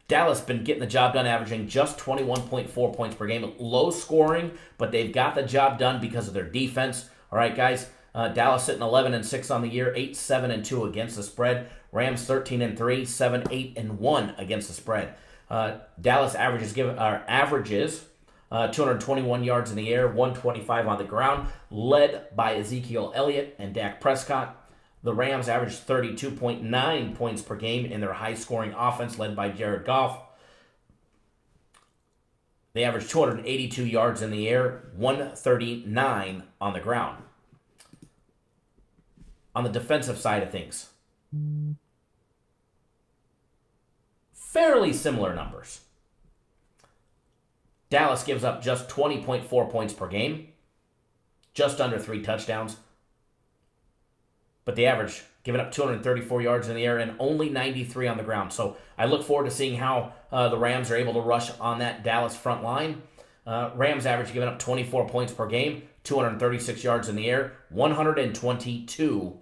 Dallas been getting the job done, averaging just 21.4 points per game. Low scoring, but they've got the job done because of their defense. All right, guys. Dallas sitting 11-6 on the year, 8-7-2 against the spread. Rams 13-3, 7-8-1 against the spread. Dallas averages 221 yards in the air, 125 on the ground, led by Ezekiel Elliott and Dak Prescott. The Rams averaged 32.9 points per game in their high-scoring offense, led by Jared Goff. They averaged 282 yards in the air, 139 on the ground. On the defensive side of things, fairly similar numbers. Dallas gives up just 20.4 points per game, just under 3 touchdowns. But they average giving up 234 yards in the air and only 93 on the ground. So I look forward to seeing how the Rams are able to rush on that Dallas front line. Rams average giving up 24 points per game, 236 yards in the air, 122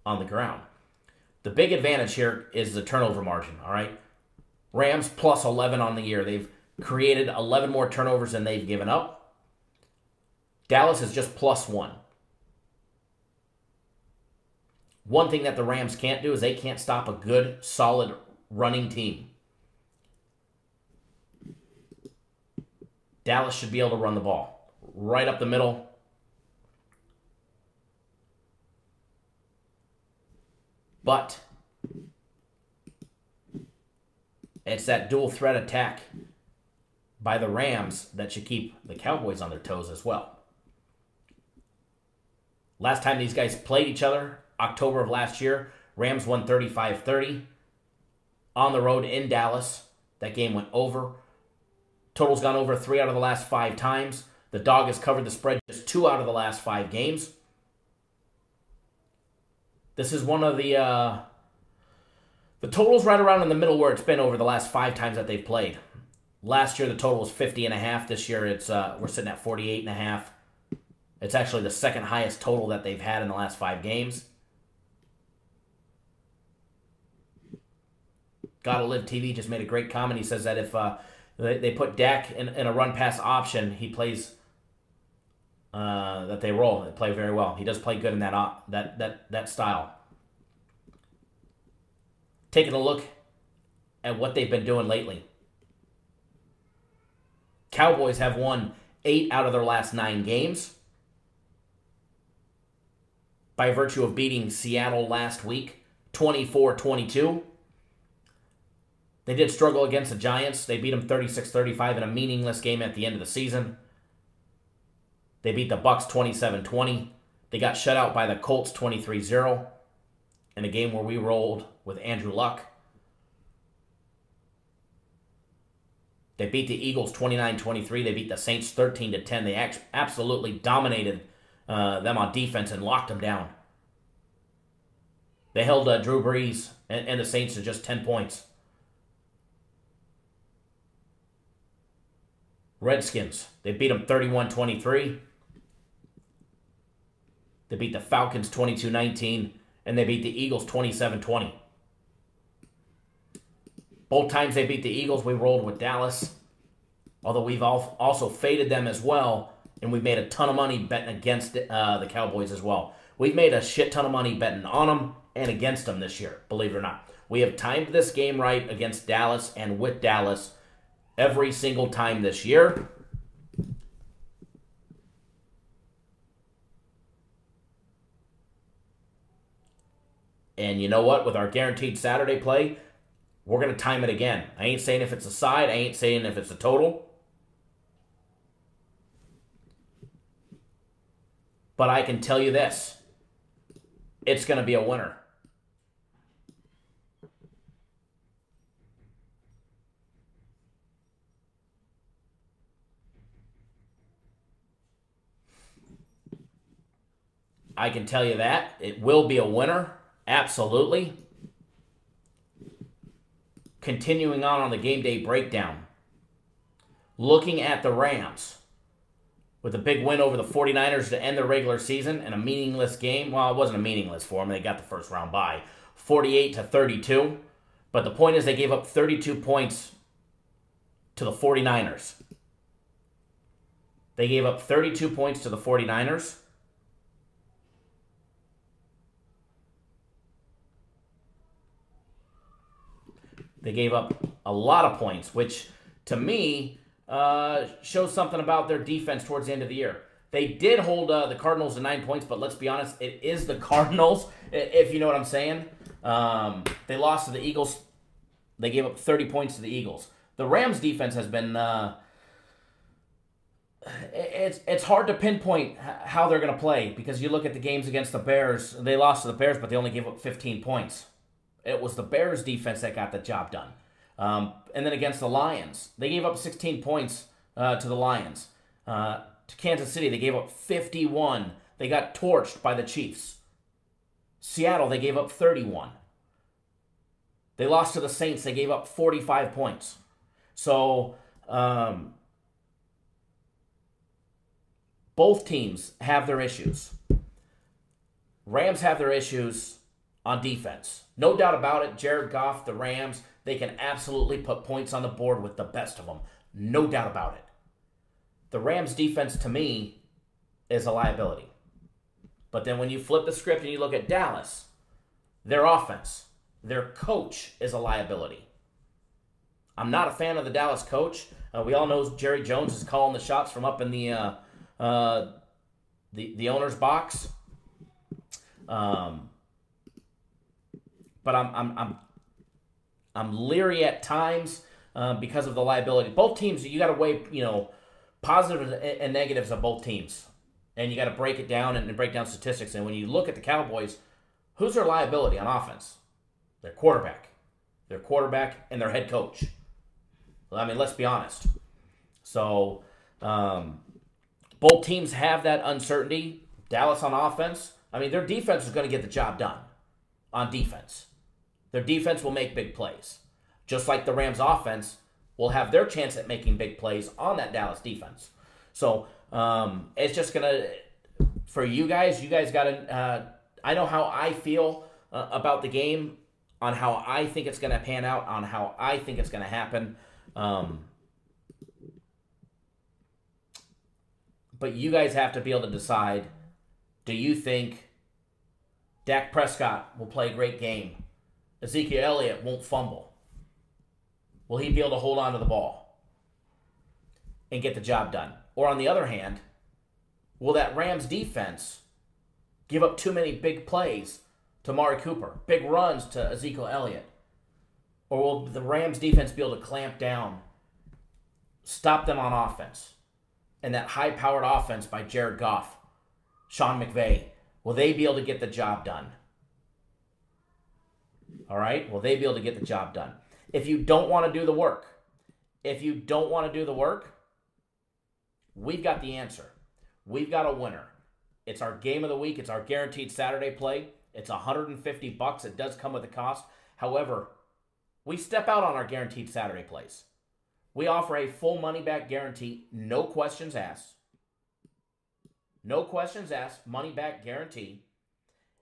on the ground. The big advantage here is the turnover margin, all right? Rams plus 11 on the year. They've created 11 more turnovers than they've given up. Dallas is just plus 1. One thing that the Rams can't do is they can't stop a good, solid running team. Dallas should be able to run the ball right up the middle. But it's that dual threat attack by the Rams that should keep the Cowboys on their toes as well. Last time these guys played each other, October of last year, Rams won 35-30 on the road in Dallas. That game went over. Total's gone over 3 out of the last 5 times. The dog has covered the spread just 2 out of the last 5 games. This is one of the total's right around in the middle where it's been over the last 5 times that they've played. Last year the total was 50.5. This year it's we're sitting at 48.5. It's actually the second highest total that they've had in the last 5 games. Gotta Live TV just made a great comment. He says that if they put Dak in a run-pass option, he plays that they roll. They play very well. He does play good in that style. Taking a look at what they've been doing lately. Cowboys have won 8 out of their last 9 games by virtue of beating Seattle last week, 24-22. They did struggle against the Giants. They beat them 36-35 in a meaningless game at the end of the season. They beat the Bucks 27-20. They got shut out by the Colts 23-0 in a game where we rolled with Andrew Luck. They beat the Eagles 29-23. They beat the Saints 13-10. They absolutely dominated them on defense and locked them down. They held Drew Brees and the Saints to just 10 points. Redskins, they beat them 31-23. They beat the Falcons 22-19, and they beat the Eagles 27-20. Both times they beat the Eagles, we rolled with Dallas, although we've also faded them as well, and we've made a ton of money betting against the Cowboys as well. We've made a shit ton of money betting on them and against them this year, believe it or not. We have timed this game right against Dallas and with Dallas every single time this year. And you know what? With our guaranteed Saturday play, we're going to time it again. I ain't saying if it's a side. I ain't saying if it's a total. But I can tell you this. It's going to be a winner. I can tell you that. It will be a winner. Absolutely. Continuing on the game day breakdown. Looking at the Rams. With a big win over the 49ers to end the regular season and a meaningless game. Well, it wasn't a meaningless for them. They got the first round bye. 48-32. But the point is they gave up 32 points to the 49ers. They gave up 32 points to the 49ers. They gave up A lot of points, which to me shows something about their defense towards the end of the year. They did hold the Cardinals to 9 points, but let's be honest, it is the Cardinals, if you know what I'm saying. They lost to the Eagles. They gave up 30 points to the Eagles. The Rams defense has been... It's hard to pinpoint how they're going to play because you look at the games against the Bears. They lost to the Bears, but they only gave up 15 points. It was the Bears defense that got the job done. And then against the Lions, they gave up 16 points to the Lions. To Kansas City, they gave up 51. They got torched by the Chiefs. Seattle, they gave up 31. They lost to the Saints. They gave up 45 points. So, both teams have their issues. Rams have their issues on defense. No doubt about it, Jared Goff, the Rams, they can absolutely put points on the board with the best of them. No doubt about it. The Rams' defense, to me, is a liability. But then when you flip the script and you look at Dallas, their offense, their coach is a liability. I'm not a fan of the Dallas coach. We all know Jerry Jones is calling the shots from up in the owner's box. But I'm leery at times because of the liability. Both teams, you got to weigh, positives and negatives of both teams, and you got to break it down and break down statistics. And when you look at the Cowboys, who's their liability on offense? Their quarterback, and their head coach. I mean, let's be honest. So, both teams have that uncertainty. Dallas on offense, I mean, their defense is going to get the job done on defense. Their defense will make big plays. Just like the Rams offense will have their chance at making big plays on that Dallas defense. So, it's just going to, for you guys got to, I know how I feel about the game, on how I think it's going to pan out, on how I think it's going to happen. But you guys have to be able to decide, do you think Dak Prescott will play a great game? Ezekiel Elliott won't fumble. Will he be able to hold on to the ball and get the job done? Or on the other hand, will that Rams defense give up too many big plays to Amari Cooper, big runs to Ezekiel Elliott? Or will the Rams defense be able to clamp down, stop them on offense? And that high-powered offense by Jared Goff, Sean McVay, will they be able to get the job done? All right? Will they be able to get the job done? If you don't want to do the work, we've got the answer. We've got a winner. It's our game of the week. It's our guaranteed Saturday play. It's $150. It does come with a cost. However, we step out on our guaranteed Saturday plays. We offer a full money-back guarantee, no questions asked. No questions asked, money-back guarantee.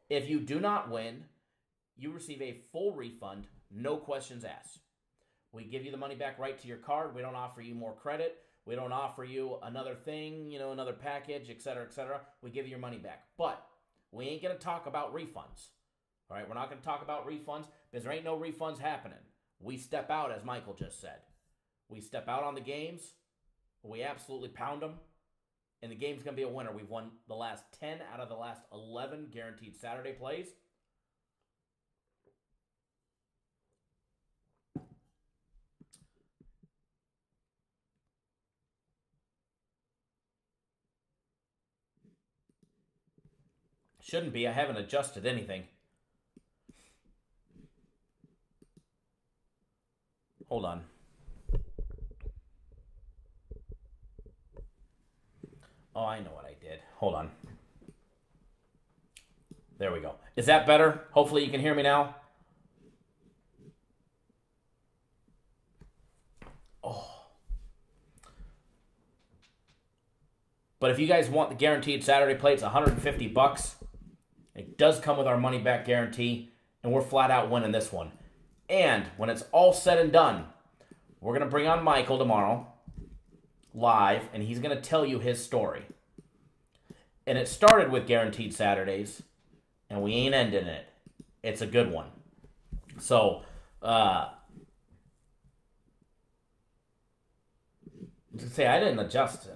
If you do not win, you receive a full refund, no questions asked. We give you the money back right to your card. We don't offer you more credit. We don't offer you another thing, another package, etc., etc. We give you your money back. But we ain't going to talk about refunds. All right, we're not going to talk about refunds because there ain't no refunds happening. We step out, as Michael just said. We step out on the games. We absolutely pound them. And the game's going to be a winner. We've won the last 10 out of the last 11 guaranteed Saturday plays. Shouldn't be. I haven't adjusted anything. Hold on. Oh, I know what I did. Hold on. There we go. Is that better? Hopefully you can hear me now. Oh. But if you guys want the guaranteed Saturday play, it's $150. It does come with our money back guarantee, and we're flat out winning this one. And when it's all said and done, we're going to bring on Michael tomorrow live, and he's going to tell you his story. And it started with guaranteed Saturdays, and we ain't ending it. It's a good one. So, Say, I didn't adjust.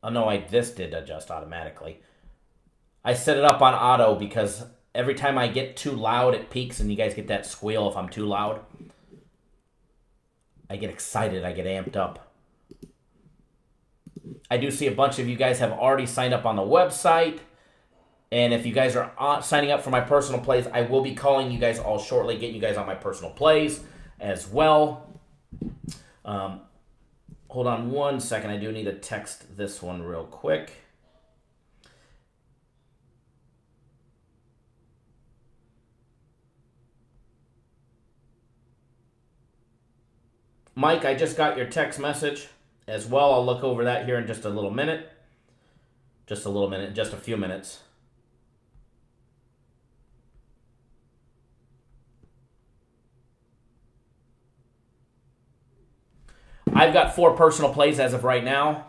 Oh, no, this did adjust automatically. I set it up on auto because every time I get too loud, it peaks, and you guys get that squeal if I'm too loud. I get excited. I get amped up. I do see a bunch of you guys have already signed up on the website. And if you guys are signing up for my personal plays, I will be calling you guys all shortly, getting you guys on my personal plays as well. Hold on one second. I do need to text this one real quick. Mike, I just got your text message as well. I'll look over that here in just a little minute. Just a few minutes. I've got 4 personal plays as of right now.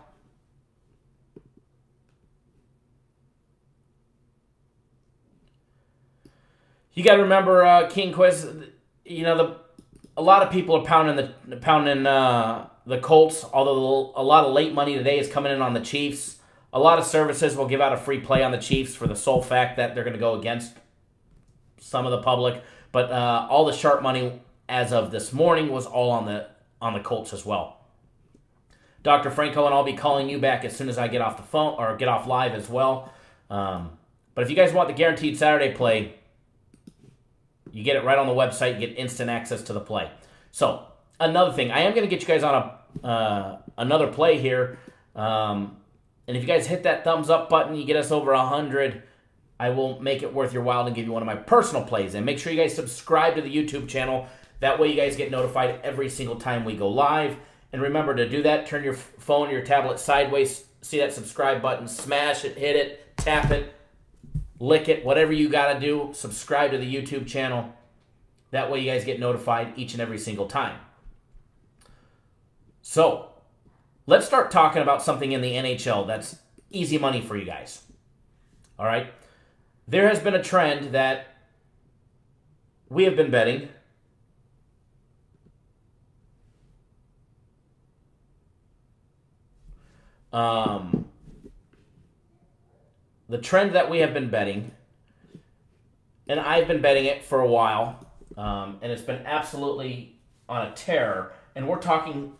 You got to remember, King Quiz, a lot of people are pounding the Colts, although a lot of late money today is coming in on the Chiefs. A lot of services will give out a free play on the Chiefs for the sole fact that they're going to go against some of the public. But all the sharp money as of this morning was all on the Colts as well. Dr. Franco, and I'll be calling you back as soon as I get off the phone or get off live as well. But if you guys want the guaranteed Saturday play, you get it right on the website. You get instant access to the play. So another thing, I am going to get you guys on another play here. And if you guys hit that thumbs up button, you get us over 100. I will make it worth your while and give you one of my personal plays. And make sure you guys subscribe to the YouTube channel. That way you guys get notified every single time we go live. And remember to do that, turn your phone or your tablet sideways, see that subscribe button, smash it, hit it, tap it, lick it, whatever you got to do. Subscribe to the YouTube channel. That way you guys get notified each and every single time. So, let's start talking about something in the NHL that's easy money for you guys. All right? There has been a trend that we have been betting. The trend that we have been betting, and I've been betting it for a while, and it's been absolutely on a tear, and we're talking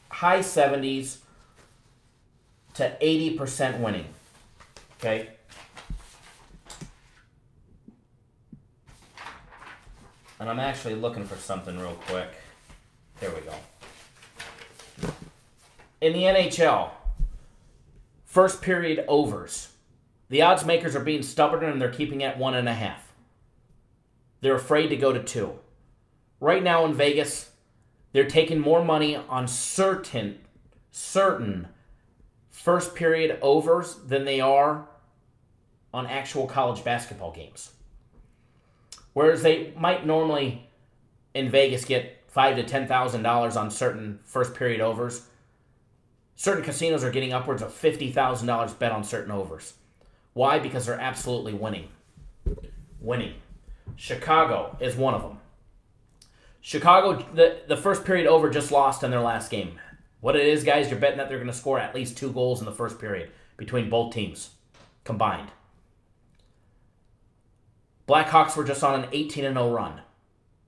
high 70s to 80% winning, okay? And I'm actually looking for something real quick. There we go. In the NHL, first period overs. The odds makers are being stubborn and they're keeping at 1.5. They're afraid to go to 2. Right now in Vegas, they're taking more money on certain first period overs than they are on actual college basketball games. Whereas they might normally in Vegas get $5,000 to $10,000 on certain first period overs. Certain casinos are getting upwards of $50,000 bet on certain overs. Why? Because they're absolutely winning. Chicago is one of them. Chicago, the first period over just lost in their last game. What it is, guys, you're betting that they're going to score at least 2 goals in the first period between both teams combined. Blackhawks were just on an 18-0 run.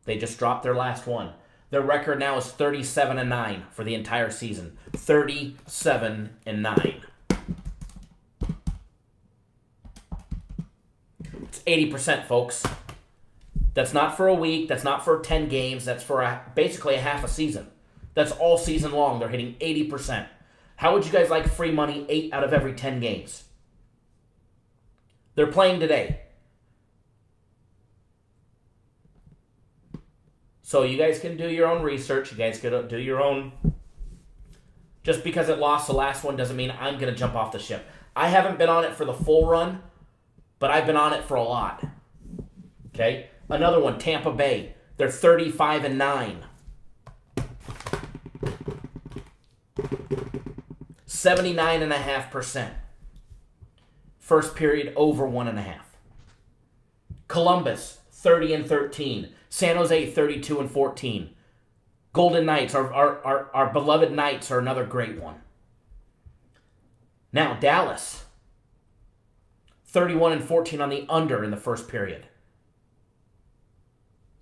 They just dropped their last one. Their record now is 37-9 for the entire season. 37-9. It's 80%, folks. That's not for a week. That's not for 10 games. That's for basically a half a season. That's all season long. They're hitting 80%. How would you guys like free money 8 out of every 10 games? They're playing today. So you guys can do your own research. You guys can do your own. Just because it lost the last one doesn't mean I'm going to jump off the ship. I haven't been on it for the full run, but I've been on it for a lot. Okay? Another one, Tampa Bay. They're 35-9. 79.5%. First period over 1.5. Columbus, 30-13. San Jose, 32-14. Golden Knights, our beloved Knights, are another great one. Now, Dallas, 31-14 on the under in the first period.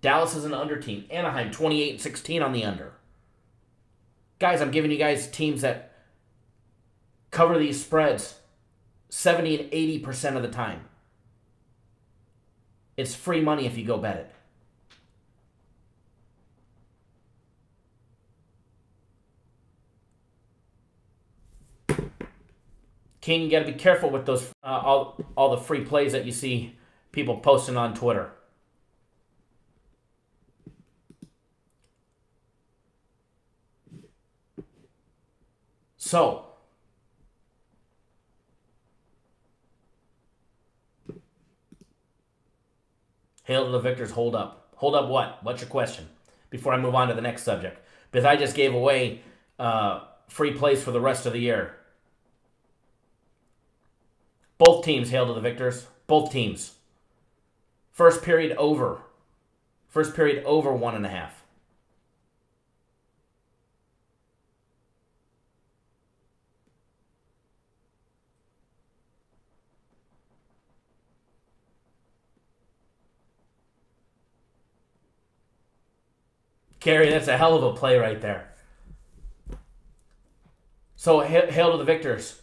Dallas is an under team. Anaheim, 28-16 on the under. Guys, I'm giving you guys teams that cover these spreads 70 and 80% of the time. It's free money if you go bet it. King, you got to be careful with those all the free plays that you see people posting on Twitter. So, hail to the victors, hold up. Hold up what? What's your question? Before I move on to the next subject. Because I just gave away free plays for the rest of the year. Both teams hail to the victors. Both teams. First period over. First period over 1.5. Gary, that's a hell of a play right there. So, hail to the victors.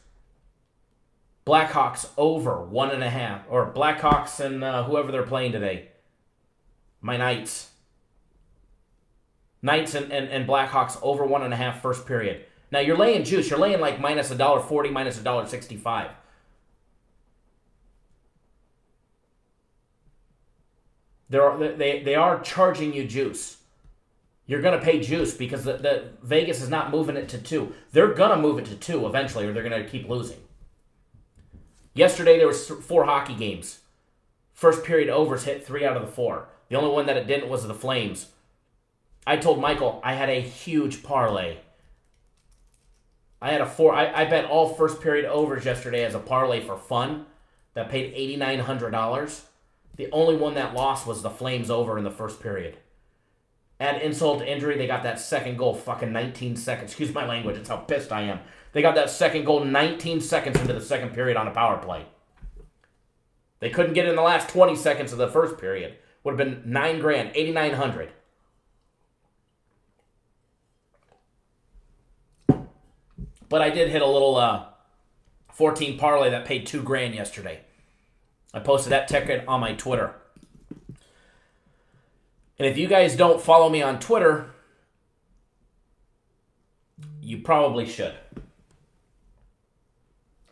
Blackhawks over 1.5. Or Blackhawks and whoever they're playing today. My Knights. Knights and Blackhawks over 1.5 first period. Now, you're laying juice. You're laying like minus $1.40, minus $1.65. They are charging you juice. You're going to pay juice because the Vegas is not moving it to 2. They're going to move it to 2 eventually, or they're going to keep losing. Yesterday, there was 4 hockey games. First period overs hit 3 out of the 4. The only one that it didn't was the Flames. I told Michael I had a huge parlay. I had I bet all first period overs yesterday as a parlay for fun. That paid $8,900. The only one that lost was the Flames over in the first period. Add insult to injury, they got that second goal fucking 19 seconds. Excuse my language, it's how pissed I am. They got that second goal 19 seconds into the second period on a power play. They couldn't get it in the last 20 seconds of the first period. Would have been $9,000, $8,900. But I did hit a little 14 parlay that paid $2,000 yesterday. I posted that ticket on my Twitter. And if you guys don't follow me on Twitter, you probably should.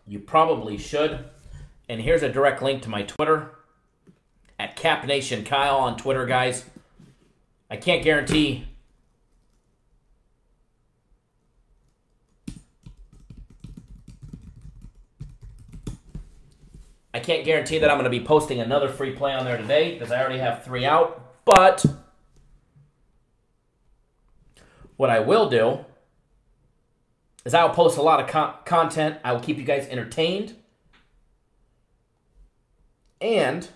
You probably should. And here's a direct link to my Twitter. At CapNationKyle on Twitter, guys. I can't guarantee... I can't guarantee that I'm going to be posting another free play on there today because I already have 3 out. But what I will do is I will post a lot of content. I will keep you guys entertained. And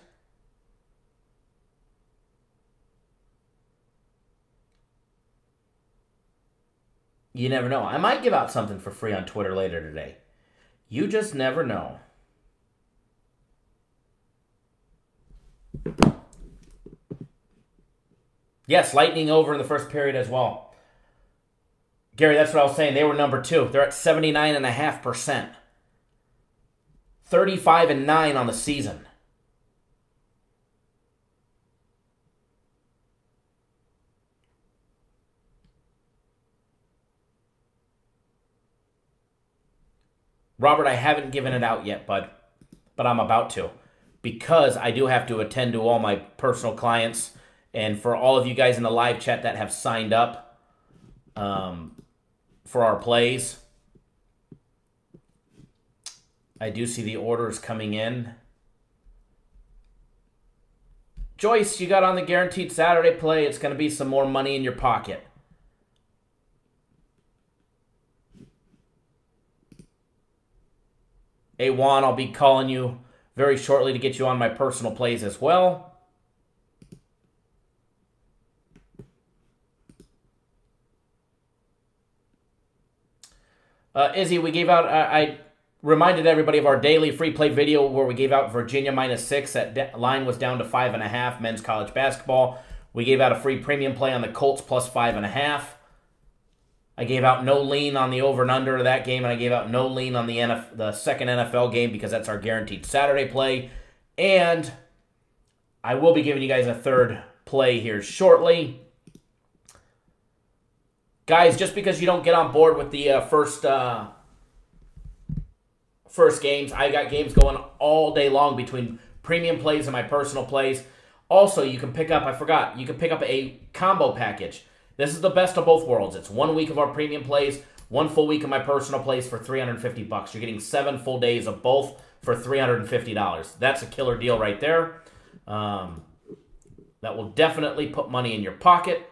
you never know. I might give out something for free on Twitter later today. You just never know. Yes, Lightning over in the first period as well. Gary, that's what I was saying. They were number 2. They're at 79.5%. 35-9 on the season. Robert, I haven't given it out yet, bud, but I'm about to because I do have to attend to all my personal clients. And for all of you guys in the live chat that have signed up for our plays, I do see the orders coming in. Joyce, you got on the guaranteed Saturday play. It's going to be some more money in your pocket. Hey, Juan, I'll be calling you very shortly to get you on my personal plays as well. Izzy, we gave out, I reminded everybody of our daily free play video where we gave out Virginia -6. That line was down to 5.5, men's college basketball. We gave out a free premium play on the Colts plus 5.5. I gave out no lean on the over and under of that game, and I gave out no lean on the second NFL game because that's our guaranteed Saturday play. And I will be giving you guys a third play here shortly. Guys, just because you don't get on board with the first games, I got games going all day long between premium plays and my personal plays. Also, you can pick up, you can pick up a combo package. This is the best of both worlds. It's 1 week of our premium plays, 1 full week of my personal plays for $350. You're getting 7 full days of both for $350. That's a killer deal right there. That will definitely put money in your pocket.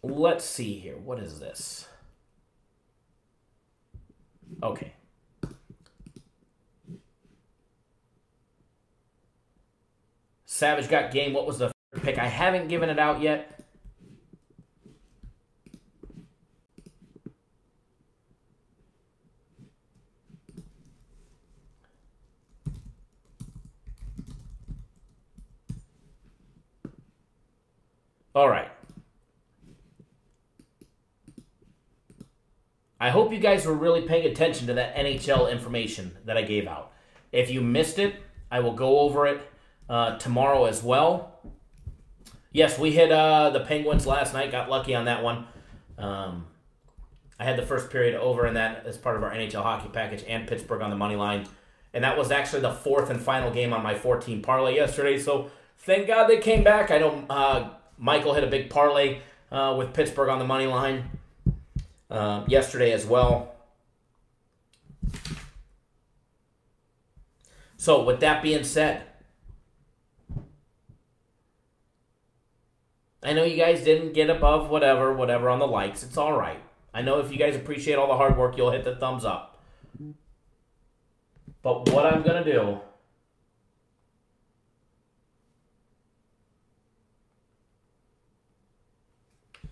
Let's see here. What is this? Okay. Savage got game. What was the pick? I haven't given it out yet. All right. I hope you guys were really paying attention to that NHL information that I gave out. If you missed it, I will go over it tomorrow as well. Yes, we hit the Penguins last night. Got lucky on that one. I had the first period over in that as part of our NHL hockey package and Pittsburgh on the money line. And that was actually the 4th and final game on my 14 parlay yesterday. So thank God they came back. I know Michael hit a big parlay with Pittsburgh on the money line yesterday as well. So with that being said, I know you guys didn't get above whatever on the likes. It's all right. I know if you guys appreciate all the hard work, you'll hit the thumbs up. But what I'm going to do,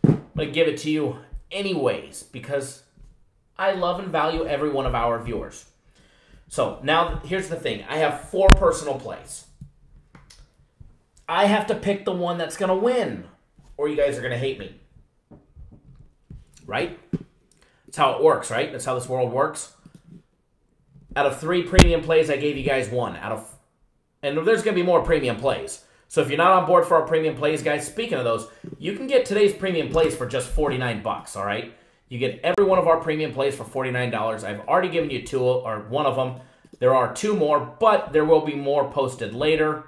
I'm going to give it to you anyways, because I love and value every one of our viewers. So now here's the thing. I have 4 personal plays. I have to pick the one that's going to win, or you guys are going to hate me. Right? That's how it works, right? That's how this world works. Out of 3 premium plays, I gave you guys 1. And there's going to be more premium plays. So if you're not on board for our premium plays, guys, speaking of those, you can get today's premium plays for just $49, all right? You get every one of our premium plays for $49. I've already given you 2, or 1 of them. There are 2 more, but there will be more posted later.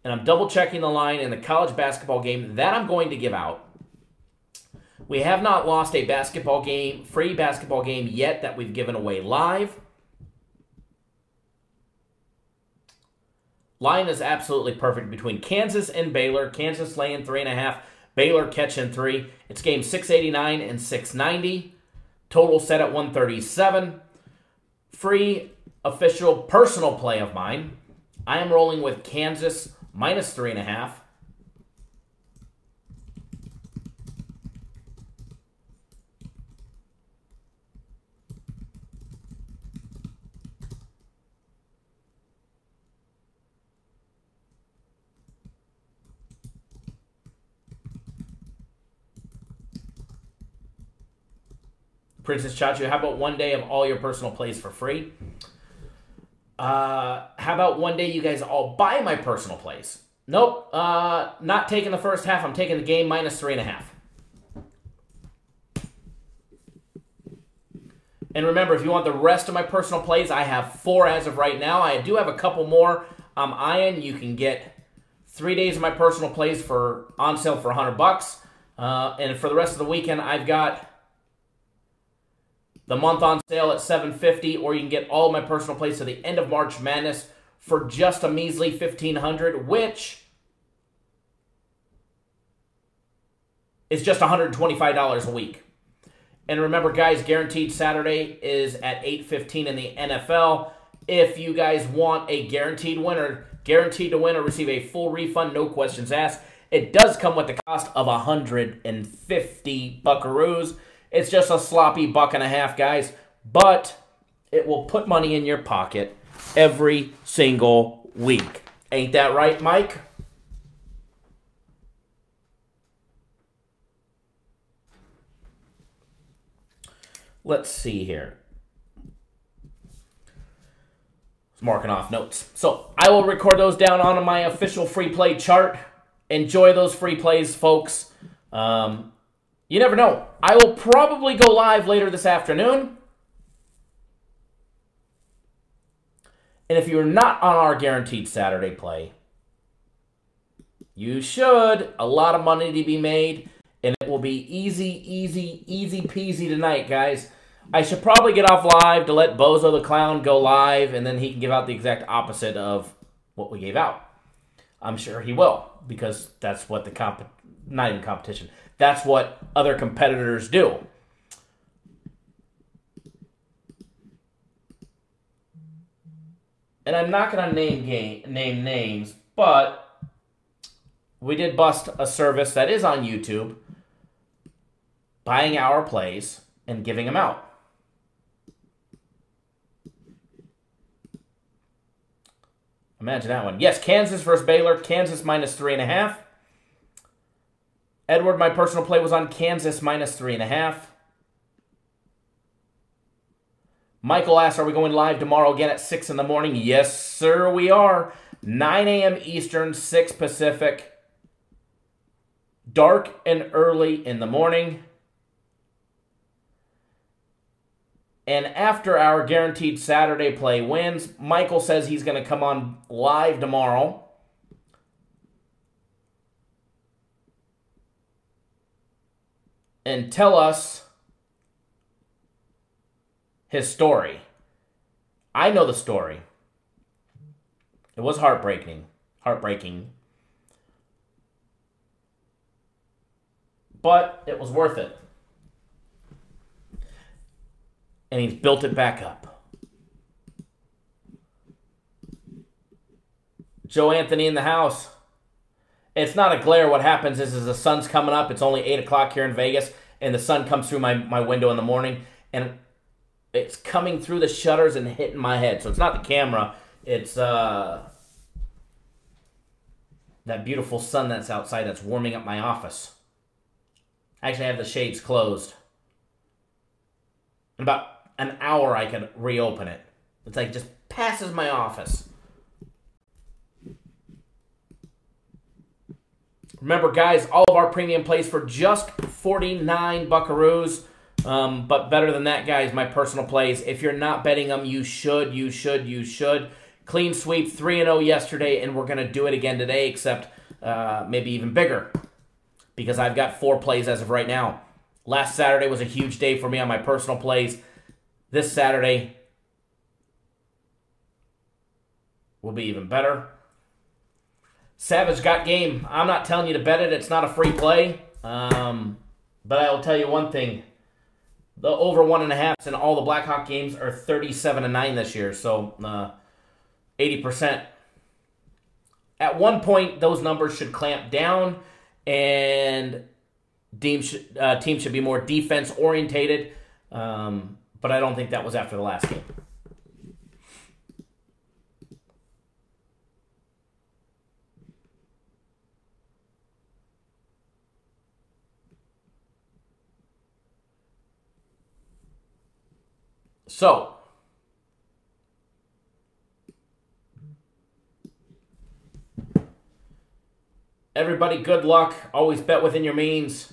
And I'm double-checking the line in the college basketball game that I'm going to give out. We have not lost a basketball game, free basketball game yet that we've given away live. Line is absolutely perfect between Kansas and Baylor. Kansas laying 3.5, Baylor catching 3. It's game 689 and 690. Total set at 137. Free official personal play of mine. I am rolling with Kansas minus 3.5. Princess Chachu, how about 1 day of all your personal plays for free? How about 1 day you guys all buy my personal plays? Nope. Not taking the first half. I'm taking the game minus 3.5. And remember, if you want the rest of my personal plays, I have 4 as of right now. I do have a couple more I'm eyeing. You can get 3 days of my personal plays on sale for $100. And for the rest of the weekend, I've got the month on sale at $750, or you can get all of my personal plays to the end of March Madness for just a measly $1,500, which is just $125 a week. And remember, guys, Guaranteed Saturday is at 8:15 in the NFL. If you guys want a guaranteed winner, guaranteed to win or receive a full refund, no questions asked, it does come with the cost of 150 buckaroos. It's just a sloppy $1.50, guys, but it will put money in your pocket every single week. Ain't that right, Mike? Let's see here. Marking off notes. So I will record those down on my official free play chart. Enjoy those free plays, folks. You never know. I will probably go live later this afternoon. And if you're not on our Guaranteed Saturday play, you should. A lot of money to be made. And it will be easy peasy tonight, guys. I should probably get off live to let Bozo the Clown go live, and then he can give out the exact opposite of what we gave out. I'm sure he will, because that's what the not even competition. That's what other competitors do. And I'm not going to name names, but we did bust a service that is on YouTube, buying our plays and giving them out. Imagine that one. Yes, Kansas versus Baylor. Kansas minus 3.5. Edward, my personal play was on Kansas minus 3.5. Michael asks, are we going live tomorrow again at 6 in the morning? Yes, sir, we are. 9 a.m. Eastern, 6 Pacific. Dark and early in the morning. And after our Guaranteed Saturday play wins, Michael says he's going to come on live tomorrow. And tell us his story. I know the story. It was heartbreaking. But it was worth it. And he's built it back up. Joe Anthony in the house. It's not a glare. What happens is the sun's coming up. It's only 8 o'clock here in Vegas. And the sun comes through my window in the morning. And it's coming through the shutters and hitting my head. So it's not the camera. It's that beautiful sun that's outside that's warming up my office. Actually, I have the shades closed. In about an hour, I can reopen it. It's like just passes my office. Remember, guys, all of our premium plays for just 49 buckaroos. But better than that, guys, my personal plays. If you're not betting them, you should. Clean sweep, 3-0 yesterday, and we're going to do it again today, except maybe even bigger. Because I've got 4 plays as of right now. Last Saturday was a huge day for me on my personal plays. This Saturday will be even better. Savage got game. I'm not telling you to bet it. It's not a free play. But I will tell you one thing. The over 1.5s in all the Blackhawk games are 37-9 this year. So 80%. At one point, those numbers should clamp down. And teams should be more defense-orientated. But I don't think that was after the last game. So, everybody, good luck. Always bet within your means.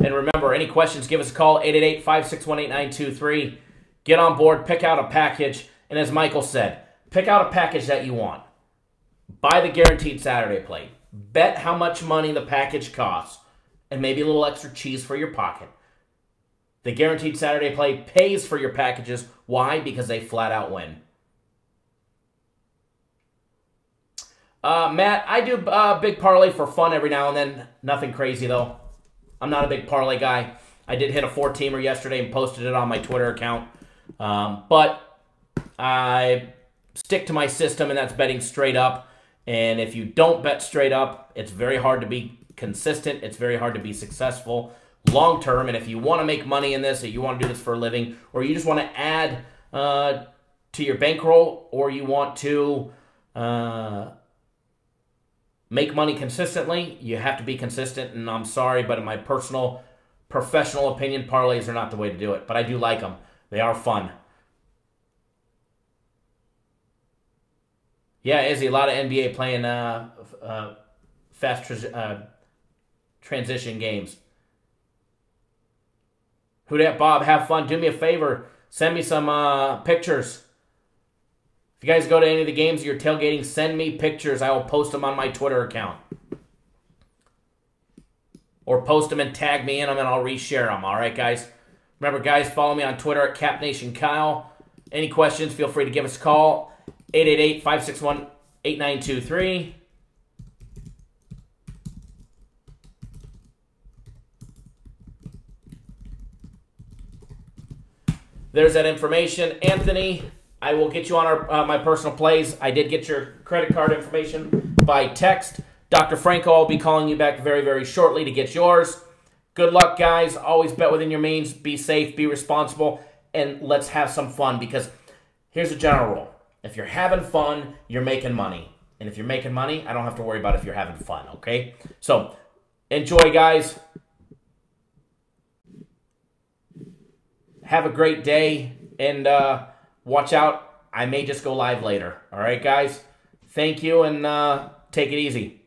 And remember, any questions, give us a call, 888-561-8923. Get on board, pick out a package. And as Michael said, pick out a package that you want. Buy the Guaranteed Saturday play. Bet how much money the package costs. And maybe a little extra cheese for your pocket. The Guaranteed Saturday play pays for your packages. Why? Because they flat out win. Matt, I do big parlay for fun every now and then. Nothing crazy, though. I'm not a big parlay guy. I did hit a 4-teamer yesterday and posted it on my Twitter account. But I stick to my system, and that's betting straight up. And if you don't bet straight up, it's very hard to be consistent. It's very hard to be successful long term. And if you want to make money in this, or you want to do this for a living, or you just want to add to your bankroll, or you want to make money consistently, you have to be consistent. And I'm sorry, but in my personal, professional opinion, parlays are not the way to do it. But I do like them. They are fun. Yeah, Izzy, a lot of NBA playing fast transition games. Who dat, Bob? Have fun. Do me a favor. Send me some pictures. If you guys go to any of the games you're tailgating, send me pictures. I will post them on my Twitter account. Or post them and tag me in them, and I'll reshare them. All right, guys? Remember, guys, follow me on Twitter at CapNationKyle. Any questions, feel free to give us a call. 888-561-8923. There's that information. Anthony, I will get you on my personal plays. I did get your credit card information by text. Dr. Franco, I'll be calling you back very, very shortly to get yours. Good luck, guys. Always bet within your means. Be safe, be responsible, and let's have some fun, because here's a general rule. If you're having fun, you're making money. And if you're making money, I don't have to worry about if you're having fun, okay? So, enjoy, guys. Have a great day, and watch out. I may just go live later. All right, guys? Thank you, and take it easy.